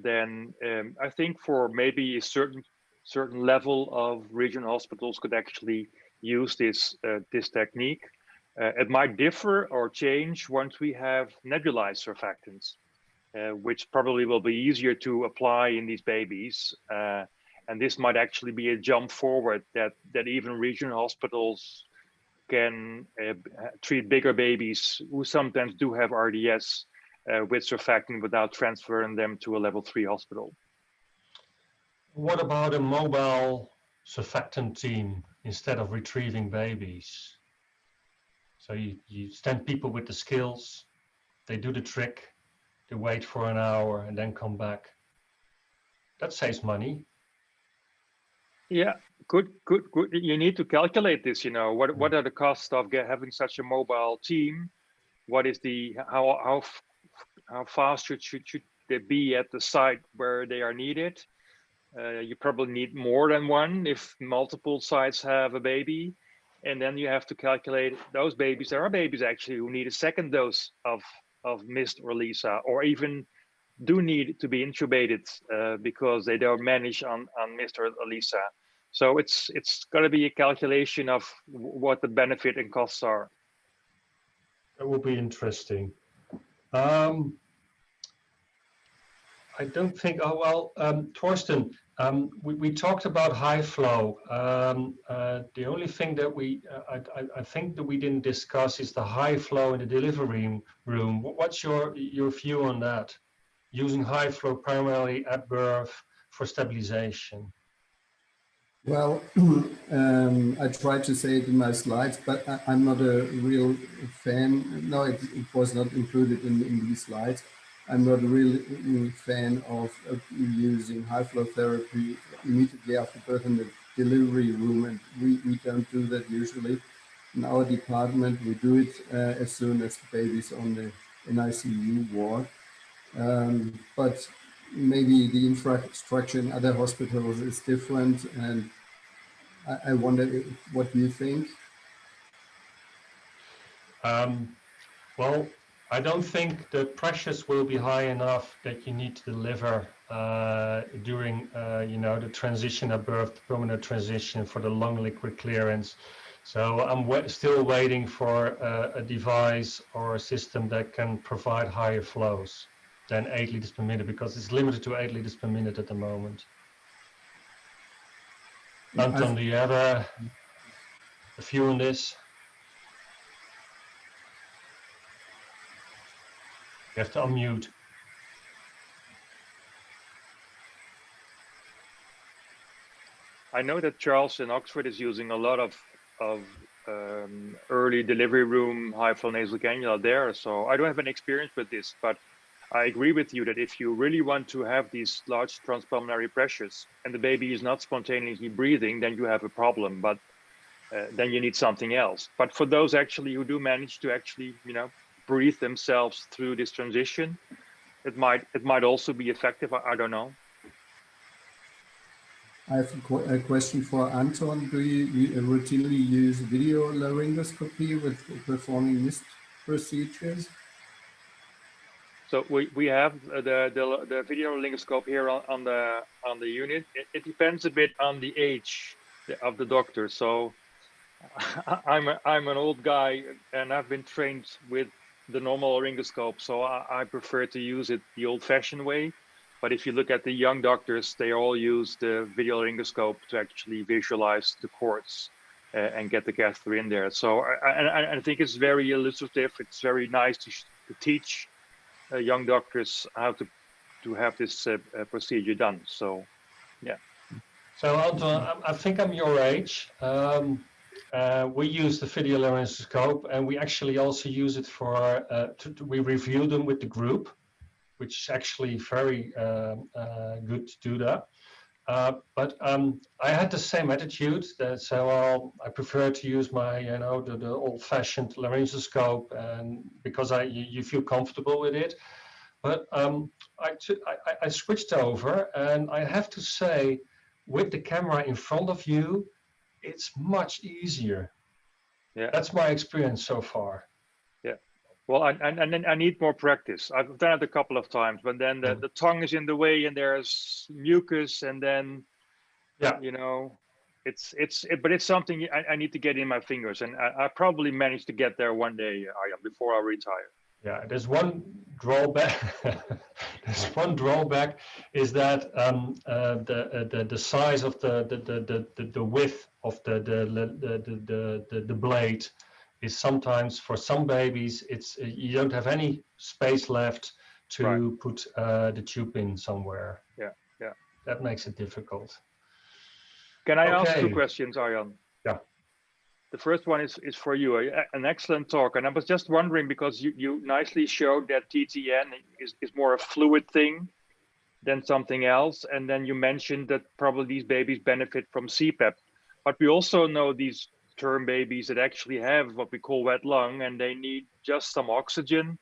C: then I think for maybe a certain level of regional hospitals could actually use this technique. It might differ or change once we have nebulized surfactants, which probably will be easier to apply in these babies. And this might actually be a jump forward that even regional hospitals can treat bigger babies who sometimes do have RDS with surfactant without transferring them to a level 3 hospital.
A: What about a mobile surfactant team instead of retrieving babies? So you send people with the skills, they do the trick, they wait for an hour and then come back. That saves money.
C: Yeah, good. You need to calculate this. You know, what are the costs of having such a mobile team? What is the how fast should they be at the site where they are needed? You probably need more than one if multiple sites have a baby, and then you have to calculate those babies. There are babies actually who need a second dose of MIST or LISA, or even do need to be intubated because they don't manage on MIST or LISA. So it's got to be a calculation of what the benefit and costs are.
A: That will be interesting. I don't think, oh, well, Torsten, we talked about high flow. The only thing that I think that we didn't discuss is the high flow in the delivery room. What's your view on that? Using high flow primarily at birth for stabilization.
B: Well, I tried to say it in my slides, but I'm not a real fan. No, it was not included in these slides. I'm not a real fan of using high flow therapy immediately after birth in the delivery room, and we don't do that usually. In our department, we do it as soon as the baby's on the NICU ward. But maybe the infrastructure in other hospitals is different, and I wonder what you think.
A: Well, I don't think the pressures will be high enough that you need to deliver during, the transition at birth, the pulmonary transition for the lung liquid clearance. So I'm still waiting for a device or a system that can provide higher flows than 8 liters per minute, because it's limited to 8 liters per minute at the moment. Anton, do you have a view on this? You have to unmute.
C: I know that Charles in Oxford is using a lot of early delivery room high flow nasal cannula there. So I don't have any experience with this, but I agree with you that if you really want to have these large transpulmonary pressures and the baby is not spontaneously breathing, then you have a problem, but then you need something else. But for those actually who do manage to actually, breathe themselves through this transition, it might also be effective. I don't know.
B: I have a question for Anton. Do you routinely use video laryngoscopy with performing MIST procedures?
C: So we have the video laryngoscope here on the unit. It depends a bit on the age of the doctor. So I'm an old guy and I've been trained with the normal laryngoscope, so I prefer to use it the old-fashioned way. But if you look at the young doctors, they all use the video laryngoscope to actually visualize the cords and get the catheter in there. So I think it's very illustrative. It's very nice to teach young doctors how to have this procedure done. So, yeah.
A: So Anton, I think I'm your age. We use the video laryngoscope, and we actually also use it for, we review them with the group, which is actually very good to do that. But I had the same attitude that, so I prefer to use my, the old-fashioned laryngoscope, and because you feel comfortable with it. But I switched over, and I have to say, with the camera in front of you, it's much easier.
C: Yeah,
A: that's my experience so far.
C: Yeah, well, I need more practice. I've done it a couple of times, but then the tongue is in the way, and there's mucus, and then but it's something I need to get in my fingers, and I probably manage to get there one day, Arjan, before I retire.
A: Yeah, there's one drawback. There's one drawback is that the size of the width of the blade is sometimes, for some babies, it's you don't have any space left to put the tube in somewhere.
C: Yeah.
A: That makes it difficult.
C: Can I ask 2 questions, Arjan?
A: Yeah.
C: The first one is for you. An excellent talk, and I was just wondering, because you nicely showed that TTN is more a fluid thing, then something else, and then you mentioned that probably these babies benefit from CPAP. But we also know these term babies that actually have what we call wet lung, and they need just some oxygen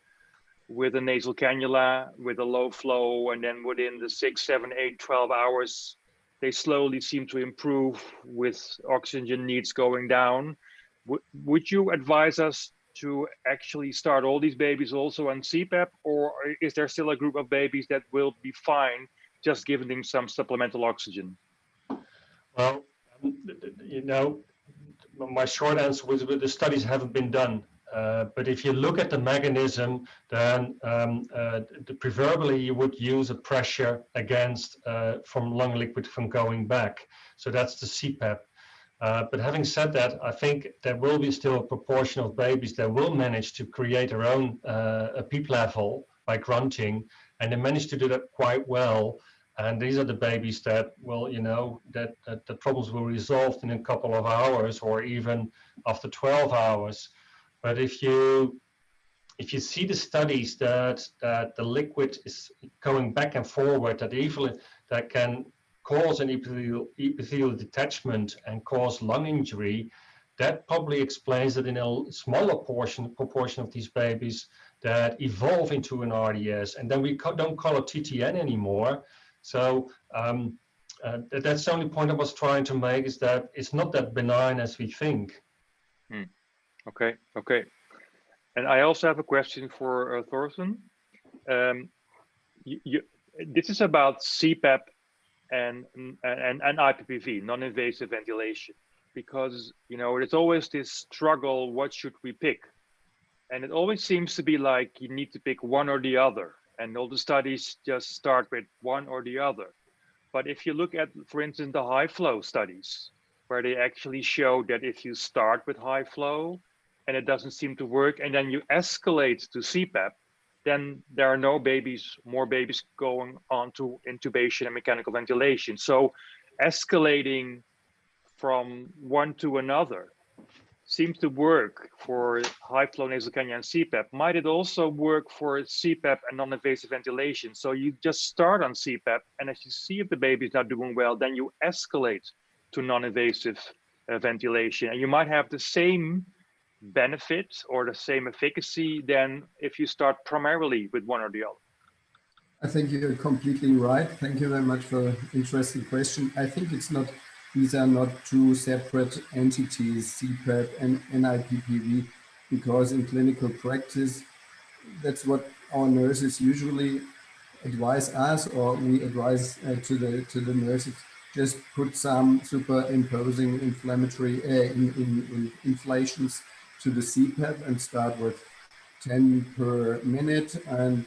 C: with a nasal cannula, with a low flow, and then within the 6, 7, 8, 12 hours, they slowly seem to improve with oxygen needs going down. Would you advise us to actually start all these babies also on CPAP, or is there still a group of babies that will be fine just giving them some supplemental oxygen?
A: Well, you know, my short answer was the studies haven't been done. But if you look at the mechanism, then preferably you would use a pressure against from lung liquid from going back. So that's the CPAP. But having said that, I think there will be still a proportion of babies that will manage to create their own a PEEP level by grunting, and they manage to do that quite well. And these are the babies that will, you know, that the problems will resolve in a couple of hours or even after 12 hours. But if you see the studies that the liquid is going back and forward, that can cause an epithelial detachment and cause lung injury, that probably explains that in a smaller proportion of these babies that evolve into an RDS, and then we don't call it TTN anymore. So that's the only point I was trying to make, is that it's not that benign as we think.
C: Okay. And I also have a question for Thorsten. This is about CPAP and IPPV, non-invasive ventilation, because, you know, it's always this struggle, what should we pick? And it always seems to be like you need to pick one or the other, and all the studies just start with one or the other. But if you look at, for instance, the high flow studies, where they actually show that if you start with high flow and it doesn't seem to work, and then you escalate to CPAP, then there are more babies going on to intubation and mechanical ventilation. So escalating from one to another seems to work for high flow nasal cannula and CPAP. Might it also work for CPAP and non-invasive ventilation? So you just start on CPAP, and as you see if the baby is not doing well, then you escalate to non-invasive ventilation, and you might have the same benefit or the same efficacy than if you start primarily with one or the other.
B: I think you're completely right. Thank you very much for the interesting question. I think these are not two separate entities, CPAP and NIPPV, because in clinical practice, that's what our nurses usually advise us, or we advise to the nurses, just put some superimposing inflammatory inflations to the CPAP and start with 10 per minute and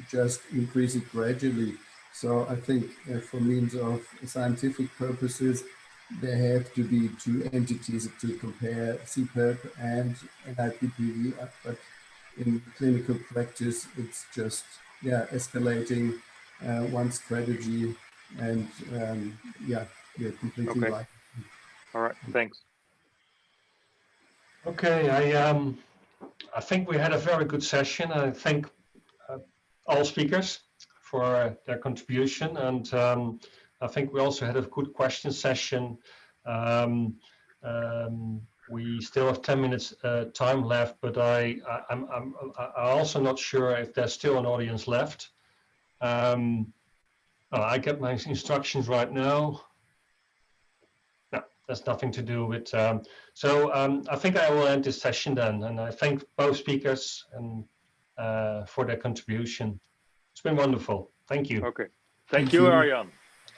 B: just increase it gradually. So I think for means of scientific purposes, there have to be two entities to compare CPAP and NIPPV, but in clinical practice, it's just escalating one strategy, and you're completely right.
C: All right, thanks.
A: Okay, I think we had a very good session. I thank all speakers for their contribution, and I think we also had a good question session. We still have 10 minutes time left, but I'm also not sure if there's still an audience left. I get my instructions right now. No, there's nothing to do with. I think I will end this session then, and I thank both speakers and for their contribution. It's been wonderful. Thank you.
C: Okay. Thank you, Arjan.